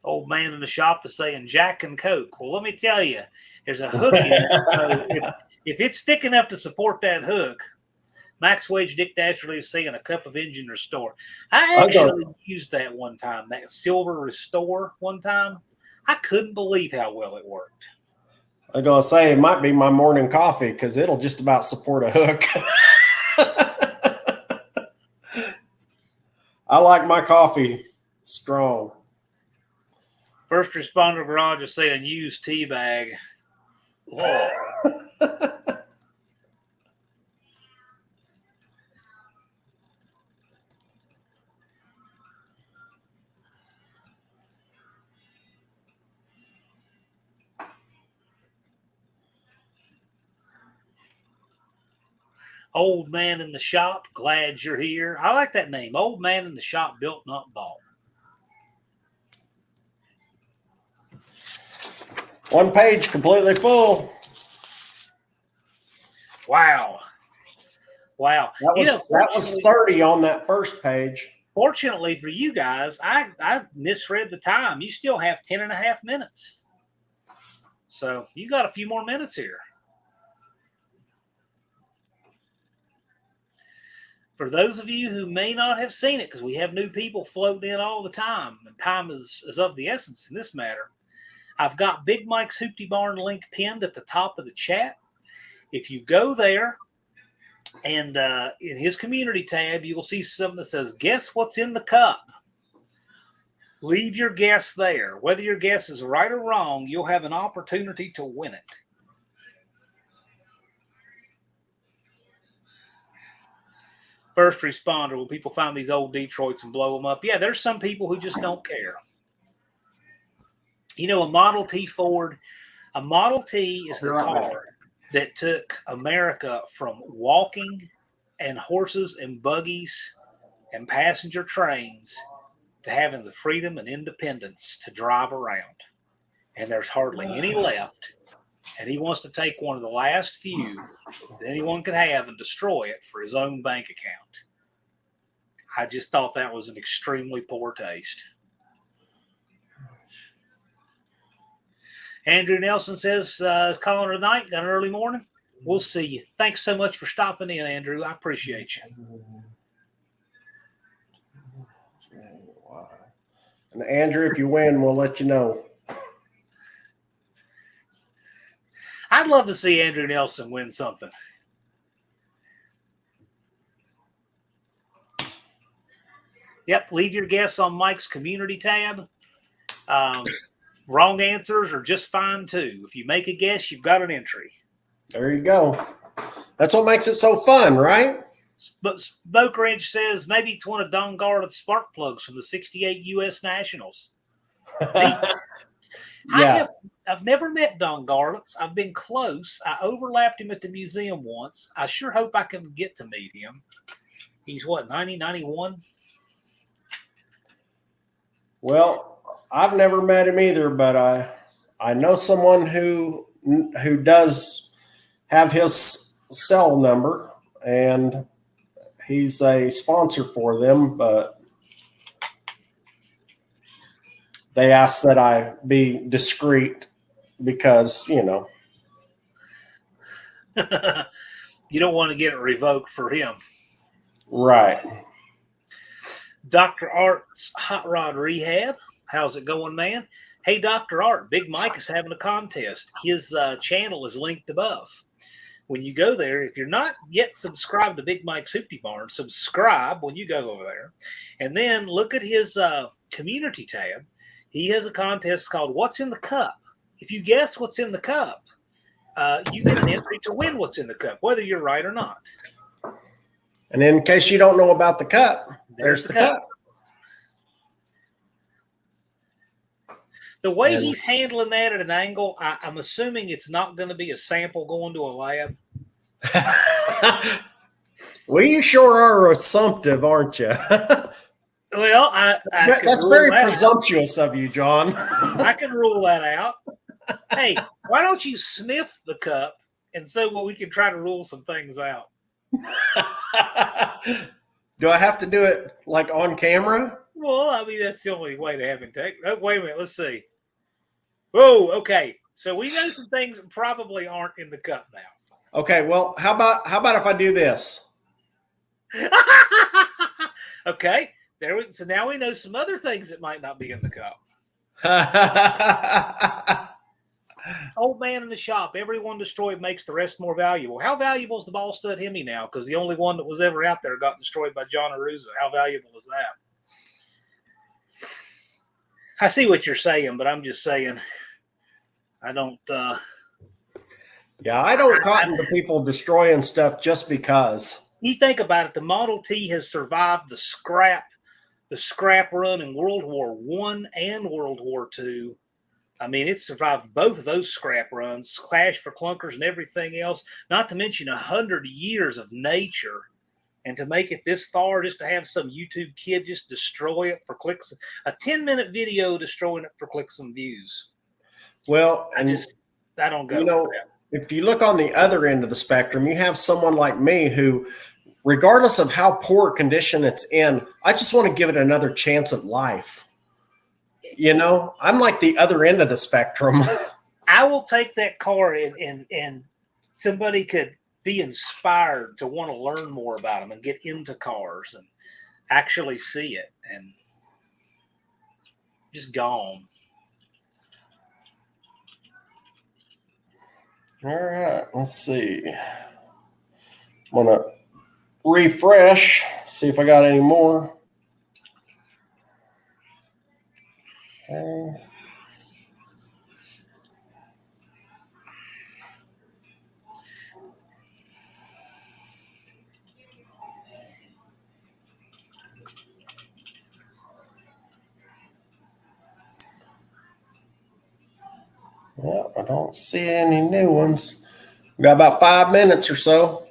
Old man in the shop is saying Jack and Coke. Well, let me tell you, there's a hook in it. So if it's thick enough to support that hook, Max Wage Dick Dasherly is saying a cup of engine restore. I actually used that one time, that silver restore one time. I couldn't believe how well it worked. I'm going to say it might be my morning coffee because it'll just about support a hook. I like my coffee strong. First Responder Garage is saying use tea bag. Old man in the shop, glad you're here. I like that name. Old man in the shop, built, not bought. One page completely full. Wow. That was 30 on that first page. Fortunately for you guys, I misread the time. You still have 10 and a half minutes. So you got a few more minutes here. For those of you who may not have seen it, because we have new people floating in all the time, and time is of the essence in this matter, I've got Big Mike's Hoopty Barn link pinned at the top of the chat. If you go there and in his community tab, you will see something that says, guess what's in the cup? Leave your guess there. Whether your guess is right or wrong, you'll have an opportunity to win it. First Responder, when people find these old Detroits and blow them up. Yeah, there's some people who just don't care. A Model T Ford, a Model T is the car that took America from walking and horses and buggies and passenger trains to having the freedom and independence to drive around. And there's hardly any left. And he wants to take one of the last few that anyone could have and destroy it for his own bank account. I just thought that was an extremely poor taste. Andrew Nelson says, is calling tonight, got an early morning. We'll see you. Thanks so much for stopping in, Andrew. I appreciate you. And Andrew, if you win, we'll let you know. I'd love to see Andrew Nelson win something. Yep, leave your guess on Mike's community tab. Wrong answers are just fine too. If you make a guess, you've got an entry. There you go. That's what makes it so fun, right? But Smoke Ranch says maybe it's one of Don Garland's spark plugs from the '68 U.S. Nationals. Yeah. I've never met Don Garlitz. I've been close. I overlapped him at the museum once. I sure hope I can get to meet him. He's what, 90, 91? Well, I've never met him either, but I know someone who does have his cell number, and he's a sponsor for them, but they asked that I be discreet because, You don't want to get it revoked for him. Right. Dr. Art's Hot Rod Rehab. How's it going, man? Hey, Dr. Art, Big Mike is having a contest. His channel is linked above. When you go there, if you're not yet subscribed to Big Mike's Hoopty Barn, subscribe when you go over there. And then look at his community tab. He has a contest called What's in the Cup? If you guess what's in the cup, you get an entry to win what's in the cup, whether you're right or not. And in case you don't know about the cup, there's the cup. The way he's handling that at an angle, I'm assuming it's not going to be a sample going to a lab. Well, you sure are assumptive, aren't you? Well, that's very presumptuous of you, John. I can rule that out. Hey, why don't you sniff the cup and so we can try to rule some things out? Do I have to do it like on camera? Well, I mean, that's the only way to have integrity. Oh, wait a minute. Let's see. Oh, okay. So we know some things that probably aren't in the cup now. Okay. Well, how about if I do this? Okay. So now we know some other things that might not be in the cup. Old man in the shop. Everyone destroyed makes the rest more valuable. How valuable is the ball stud Hemi now? Because the only one that was ever out there got destroyed by John Arusa. How valuable is that? I see what you're saying, but I'm just saying I don't. Yeah, I don't cotton to people destroying stuff just because. You think about it. The Model T has survived the scrap run in World War I and World War II. I mean, it survived both of those scrap runs, Clash for Clunkers and everything else, not to mention 100 years of nature. And to make it this far, just to have some YouTube kid just destroy it for clicks, a 10-minute video destroying it for clicks and views. Well, I don't go for that. If you look on the other end of the spectrum, you have someone like me who, regardless of how poor condition it's in, I just want to give it another chance at life. I'm like the other end of the spectrum. I will take that car and somebody could be inspired to want to learn more about them and get into cars and actually see it and just gone. All right, let's see. I'm going to refresh, see if I got any more. Okay. Yeah, I don't see any new ones. We got about 5 minutes or so.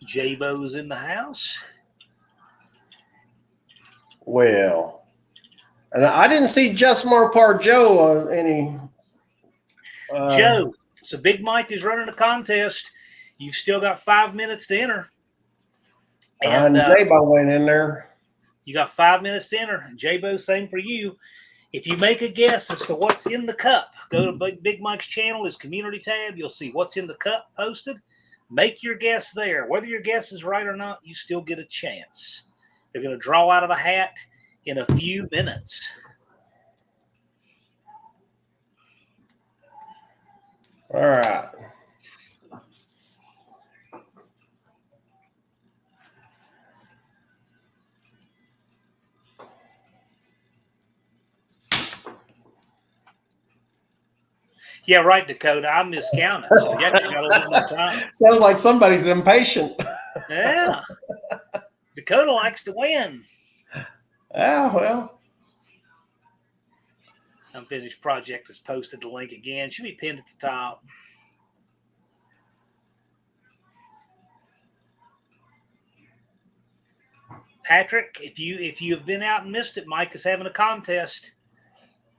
J-Bo's in the house. Well, and I didn't see Just Mopar Joe any. Joe, so Big Mike is running a contest. You've still got 5 minutes to enter. And J-Bo went in there. You got 5 minutes to enter. J-Bo, same for you. If you make a guess as to what's in the cup, go to Big Mike's channel, his community tab. You'll see what's in the cup posted. Make your guess there. Whether your guess is right or not, you still get a chance. They're going to draw out of a hat in a few minutes. All right. Yeah, right, Dakota. I miscounted, so you actually got a little bit more time. Sounds like somebody's impatient. Yeah. Dakota likes to win. Yeah, well. Unfinished project is posted. The link again should be pinned at the top. Patrick, if you have been out and missed it, Mike is having a contest.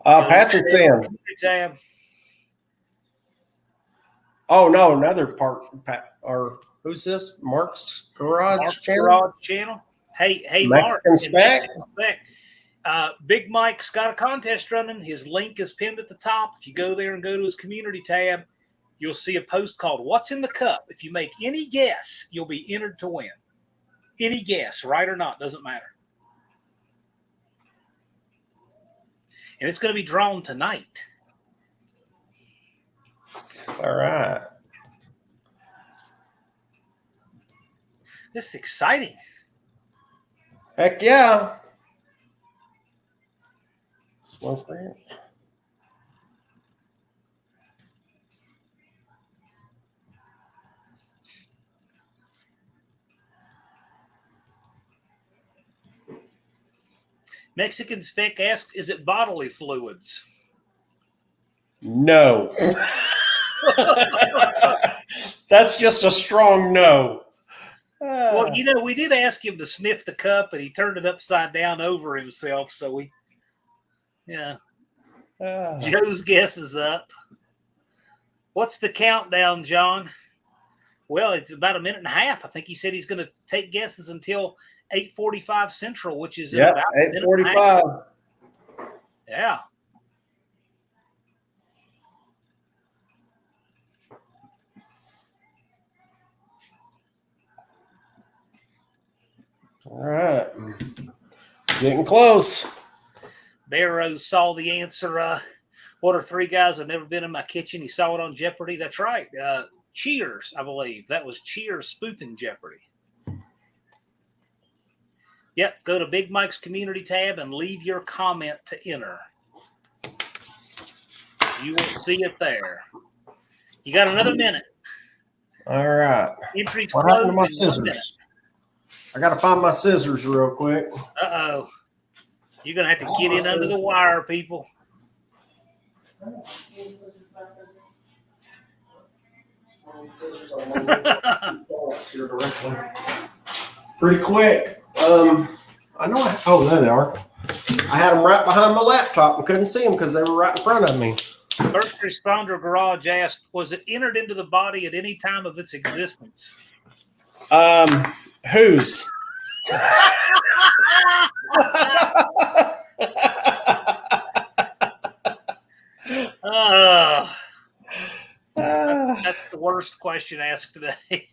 Patrick's in. Tab. Oh no, another part. Or who's this? Mark's Garage Channel. Garage Channel. Hey, Mexican Mark. Spec. Big Mike's got a contest running. His link is pinned at the top. If you go there and go to his community tab, you'll see a post called "What's in the Cup." If you make any guess, you'll be entered to win. Any guess, right or not, doesn't matter. And it's going to be drawn tonight. All right. This is exciting. Heck yeah. Smoke ranch. Mexican Spec asks, is it bodily fluids? No. That's just a strong no. Well, we did ask him to sniff the cup, and he turned it upside down over himself. So Joe's guess is up. What's the countdown, John? Well, it's about a minute and a half. I think he said he's going to take guesses until 8:45 Central, which is about 8:45. Yeah. All right. Getting close. Bear Rose saw the answer. What are three guys I've never been in my kitchen? He saw it on Jeopardy. That's right. Cheers, I believe. That was Cheers spoofing Jeopardy. Yep. Go to Big Mike's community tab and leave your comment to enter. You will see it there. You got another minute. All right. Entries what closed. happened to my scissors? I got to find my scissors real quick. Uh-oh. You're going to have to get in under the wire, people. Pretty quick. I know. There they are. I had them right behind my laptop and couldn't see them because they were right in front of me. First Responder Garage asked, was it entered into the body at any time of its existence? Whose? That's the worst question asked today.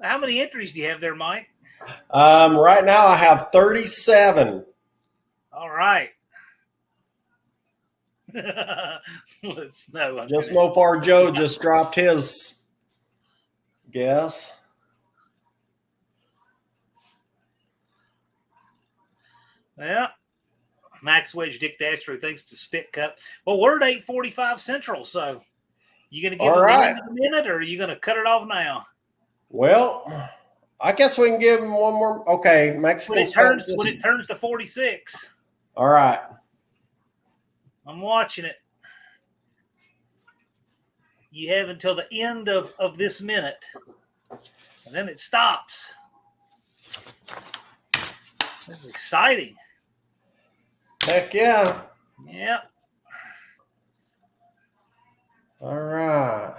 How many entries do you have there, Mike? Right now I have 37. All right. Let's know. Just Mopar Joe just dropped his guess. Yeah. Max Wedge Dick Dastro, thanks to Spit Cup. Well, we're at 8:45 Central, so you going to give a minute, or are you going to cut it off now? Well, I guess we can give him one more. Okay, Mexican. When it turns to 46. All right. I'm watching it. You have until the end of this minute, and then it stops. This is exciting. Heck yeah. Yep. All right.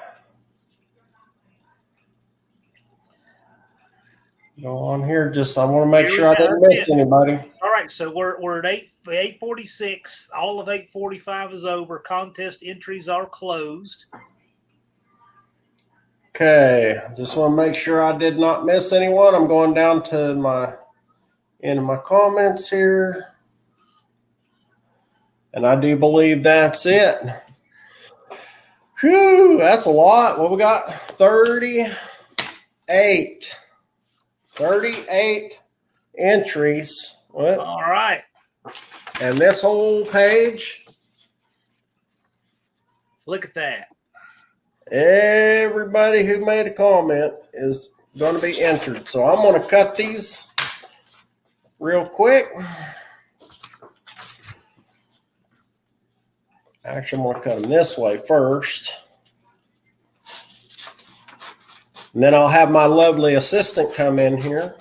Go on here. I want to make sure I didn't miss anybody. All right, so we're at 8:46. All of 8:45 is over. Contest entries are closed. Okay, just want to make sure I did not miss anyone. I'm going down to my comments here. And I do believe that's it. Whew, that's a lot. Well, we got 38. 38 entries. What? All right. And this whole page, Look at that. everybody who made a comment is going to be entered. So I'm going to cut these real quick. Actually, I'm going to cut them this way first. And then I'll have my lovely assistant come in here.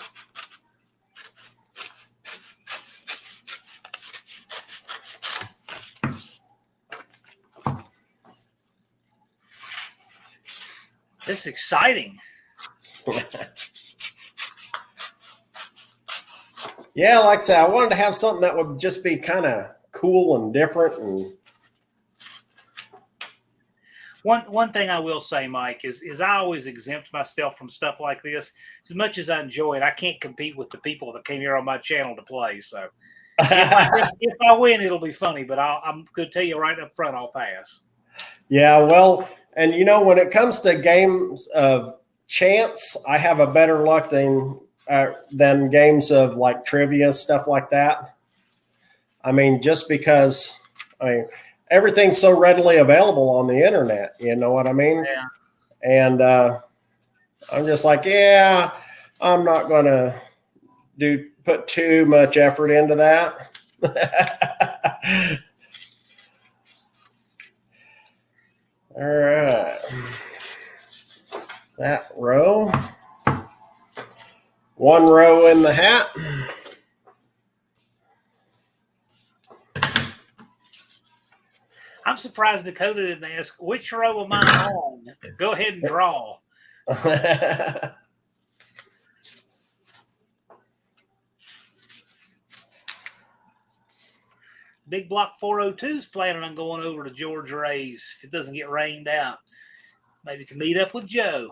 This is exciting. Yeah, like I said, I wanted to have something that would just be kind of cool and different. And One thing I will say, Mike, is I always exempt myself from stuff like this. As much as I enjoy it, I can't compete with the people that came here on my channel to play. So if I win, it'll be funny. But I'm going to tell you right up front, I'll pass. yeah, well, and you know, when it comes to games of chance, I have a better luck than games of like trivia, stuff like that. I mean, just because everything's so readily available on the internet, you know what I mean? Yeah. And I'm just like, yeah, I'm not going to put too much effort into that. All right. That row. One row in the hat. I'm surprised Dakota didn't ask, which row am I on? Go ahead and draw. Big Block 402 is planning on going over to George Ray's if it doesn't get rained out. Maybe can meet up with Joe.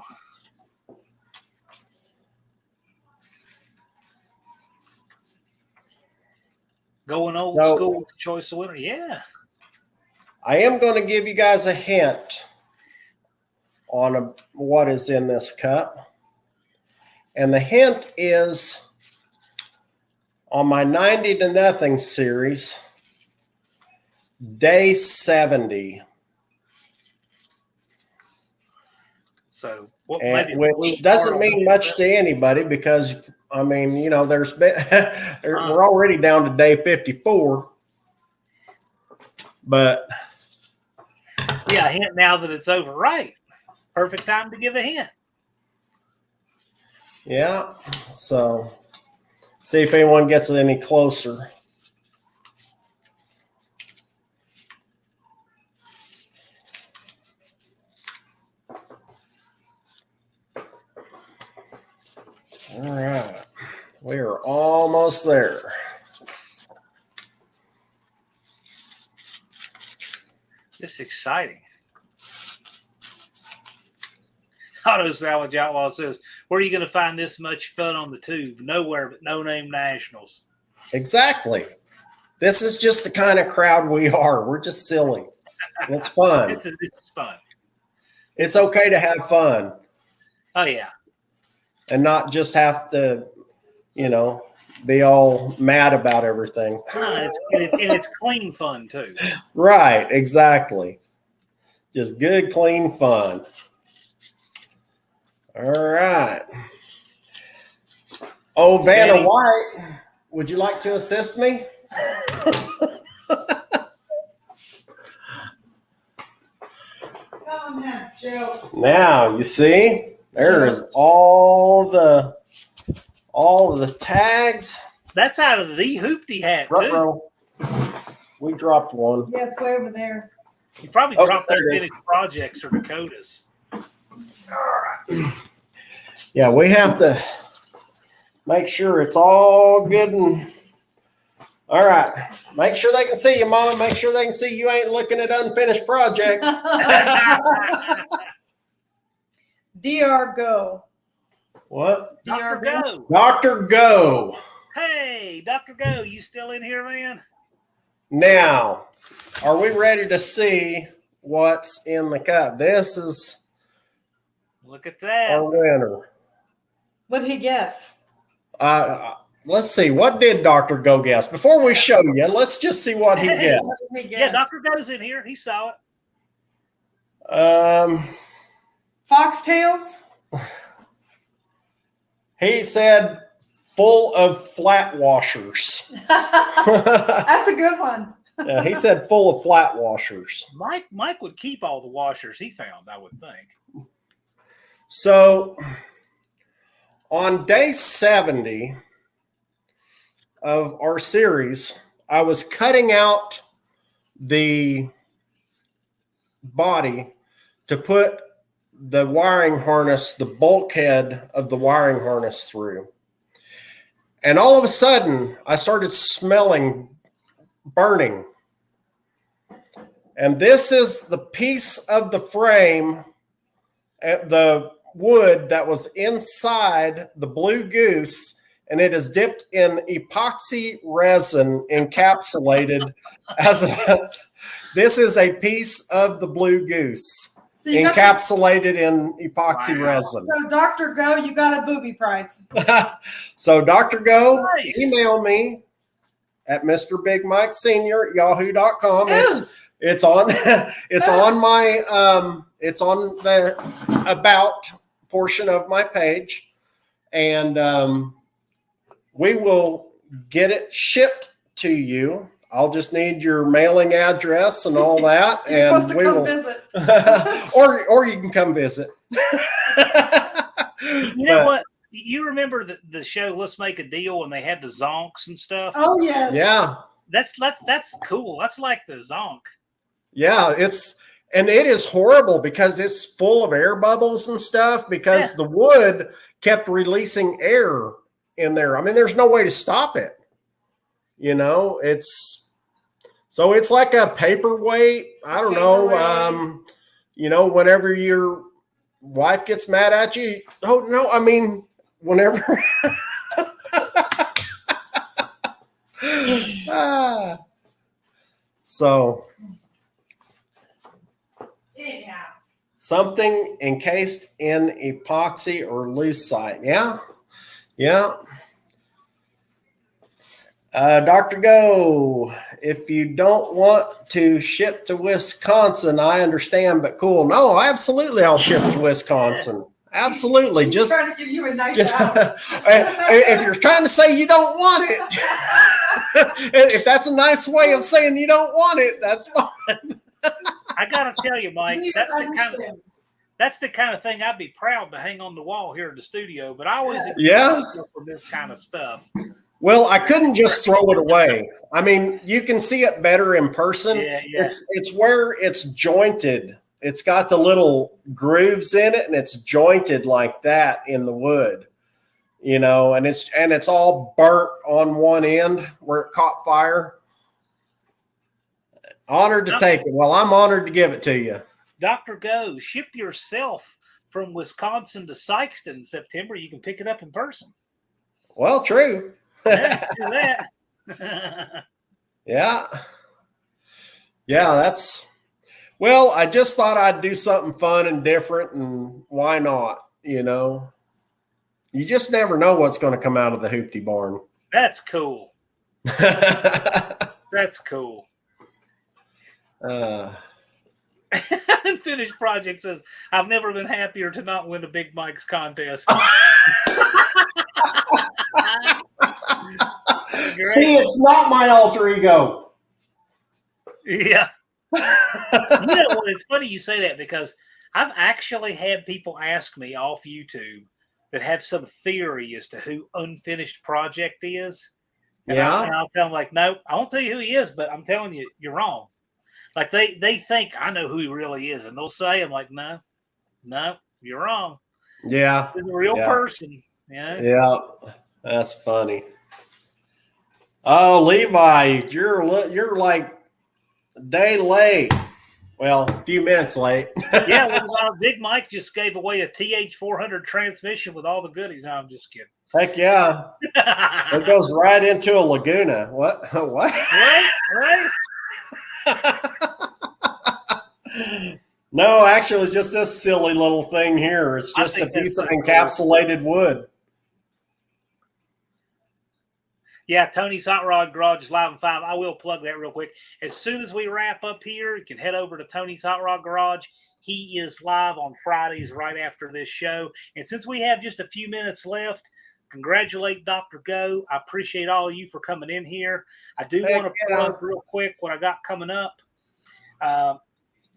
Going old school with the choice of winner. Yeah. I am going to give you guys a hint on what is in this cup. And the hint is on my 90-0 series, day 70. So, which doesn't mean much to anybody because, I mean, you know, there's been, we're already down to day 54. But yeah, a hint now that it's over. Right. Perfect time to give a hint. Yeah. So, see if anyone gets any closer. All right. We are almost there. This is exciting. Auto Salvage Outlaw says, where are you going to find this much fun on the tube? Nowhere but No Name Nationals. Exactly. This is just the kind of crowd we are. We're just silly. It's fun. This is fun. It's okay to have fun. Oh, yeah. And not just have to, you know, be all mad about everything. No, it's clean fun, too. Right, exactly. Just good, clean fun. All right. Oh, Vanna Danny. White, would you like to assist me? Someone has jokes. Now, you see, there is all the tags. That's out of the Hoopty hat, too. Ruh-roh. We dropped one. Yeah, it's way over there. You probably Oh, dropped there their it is. finished projects or Dakotas. All right. Yeah, we have to make sure it's all good and all right. Make sure they can see you, Mama. Make sure they can see you ain't looking at unfinished projects. DR Go. What? Dr. DR Go. Dr. Go. Hey, Dr. Go, you still in here, man? Now, are we ready to see what's in the cup. This is Look at that. our winner. What did he guess? Let's see. What did Dr. Go guess? Before we show you, let's just see what he guessed. What did he Yeah, guess? Dr. Go's in here. He saw it. Foxtails? He said full of flat washers. That's a good one. Yeah, he said full of flat washers. Mike would keep all the washers he found, I would think. So on day 70 of our series, I was cutting out the body to put the wiring harness, the bulkhead of the wiring harness through. And all of a sudden, I started smelling burning. And this is the piece of the frame, the wood that was inside the Blue Goose, and it is dipped in epoxy resin, encapsulated as a. This is a piece of the Blue Goose, So you got encapsulated in epoxy Wow. resin. so Dr. Go, you got a booby prize. So Dr. Go, Nice. email me at Mr. Big Mike Senior at yahoo.com. Ooh. It's on it's on my it's on the about portion of my page, and we will get it shipped to you. I'll just need your mailing address and all that, You're and supposed to we come will visit. or you can come visit. You know what? You remember the show Let's Make a Deal when they had the zonks and stuff? Oh, yes. Yeah. That's cool. That's like the zonk. Yeah, it is horrible because it's full of air bubbles and stuff because the wood kept releasing air in there. I mean, there's no way to stop it. You know, it's like a paperweight. I don't know. You know, whenever your wife gets mad at you, oh no, I mean, whenever. So. Anyhow. Something encased in epoxy or lucite. Yeah. Yeah. Dr. Go, if you don't want to ship to Wisconsin, I understand, but cool. No, absolutely. I'll ship to Wisconsin. Absolutely. He's Just trying to give you a nice just- house. if you're trying to say you don't want it, if that's a nice way of saying you don't want it, that's fine. I gotta tell you, Mike, You that's understand. the kind of thing I'd be proud to hang on the wall here in the studio. But I always Yeah. for this kind of stuff. Well, I couldn't just throw it away. I mean, you can see it better in person. Yeah. It's where it's jointed. It's got the little grooves in it, and it's jointed like that in the wood. You know, and it's all burnt on one end where it caught fire. Honored to take it. Well, I'm honored to give it to you. Dr. Go, ship yourself from Wisconsin to Sikeston in September. You can pick it up in person. Well, true. Yeah, do that. Yeah. Yeah, well, I just thought I'd do something fun and different, and why not? You know, you just never know what's going to come out of the hoopty barn. That's cool. That's cool. Unfinished Project says, I've never been happier to not win a Big Mike's contest. See, it's not my alter ego. Yeah. You know what? It's funny you say that because I've actually had people ask me off YouTube that have some theory as to who Unfinished Project is. And I'll tell them, like, no, I won't tell you who he is, but I'm telling you, you're wrong. Like, they think I know who he really is. And they'll say, I'm like, no, you're wrong. Yeah. He's a real person. Yeah. Yeah. That's funny. Oh, Levi, you're like a day late. Well, a few minutes late. Yeah, well, Big Mike just gave away a TH400 transmission with all the goodies. No, I'm just kidding. Heck yeah. It goes right into a Laguna. What? What? Right? No, actually, it's just this silly little thing here. It's I just a think that's piece of so cool. encapsulated wood. Yeah, Tony's Hot Rod Garage is live in 5. I will plug that real quick. As soon as we wrap up here, you can head over to Tony's Hot Rod Garage. He is live on Fridays right after this show. And since we have just a few minutes left, congratulate Dr. Go. I appreciate all of you for coming in here. I do Heck want to yeah. plug real quick what I got coming up.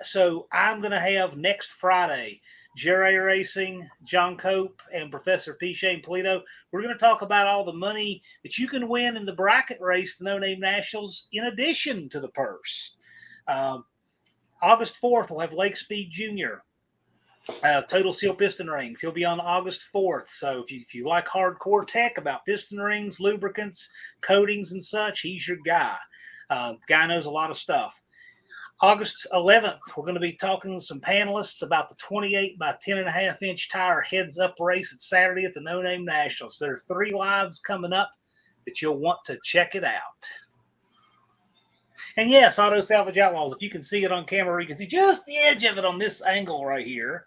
So I'm going to have next Friday, Jerry Racing, John Cope, and Professor P. Shane Polito. We're going to talk about all the money that you can win in the bracket race, the No Name Nationals, in addition to the purse. August 4th, we'll have Lake Speed Jr., Total Seal Piston Rings. He'll be on August 4th. So if you like hardcore tech about piston rings, lubricants, coatings, and such, he's your guy. Guy knows a lot of stuff. August 11th, we're going to be talking with some panelists about the 28 by 10.5 inch tire heads up race at Saturday at the No Name Nationals. There are 3 lives coming up that you'll want to check it out. And yes, Auto Salvage Outlaws, if you can see it on camera, you can see just the edge of it on this angle right here.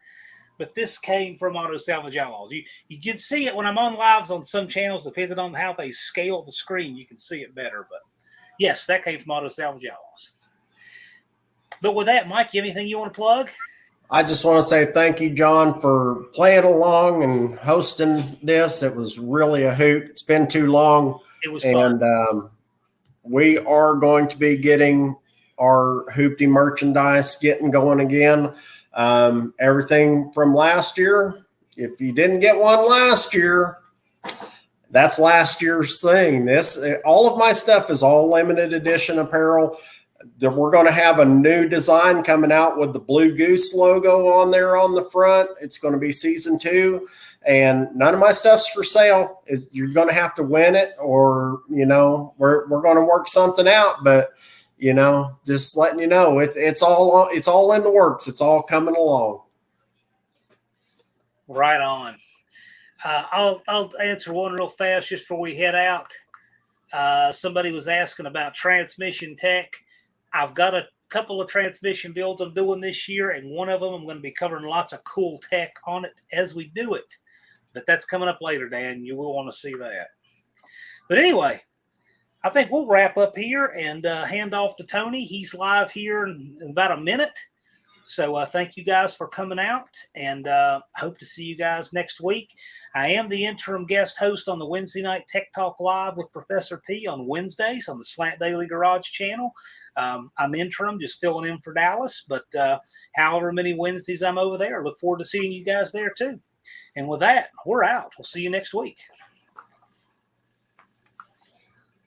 But this came from Auto Salvage Outlaws. You can see it when I'm on lives on some channels, depending on how they scale the screen, you can see it better. But yes, that came from Auto Salvage Outlaws. But with that, Mike, you have anything you want to plug? I just want to say thank you, John, for playing along and hosting this. It was really a hoot. It's been too long. It was fun. And we are going to be getting our Hoopty merchandise getting going again. Everything from last year. If you didn't get one last year, that's last year's thing. All of my stuff is all limited edition apparel. We're going to have a new design coming out with the Blue Goose logo on there on the front. It's going to be season 2, and none of my stuff's for sale. You're going to have to win it, or we're going to work something out. But just letting you know, it's all in the works. It's all coming along. Right on. I'll answer one real fast just before we head out. Somebody was asking about transmission tech. I've got a couple of transmission builds I'm doing this year, and one of them I'm going to be covering lots of cool tech on it as we do it. But that's coming up later, Dan. You will want to see that. But anyway, I think we'll wrap up here and hand off to Tony. He's live here in about a minute. So thank you guys for coming out, and hope to see you guys next week. I am the interim guest host on the Wednesday Night Tech Talk Live with Professor P on Wednesdays on the Slant Daily Garage channel. I'm interim, just filling in for Dallas, but however many Wednesdays I'm over there, I look forward to seeing you guys there too. And with that, we're out. We'll see you next week.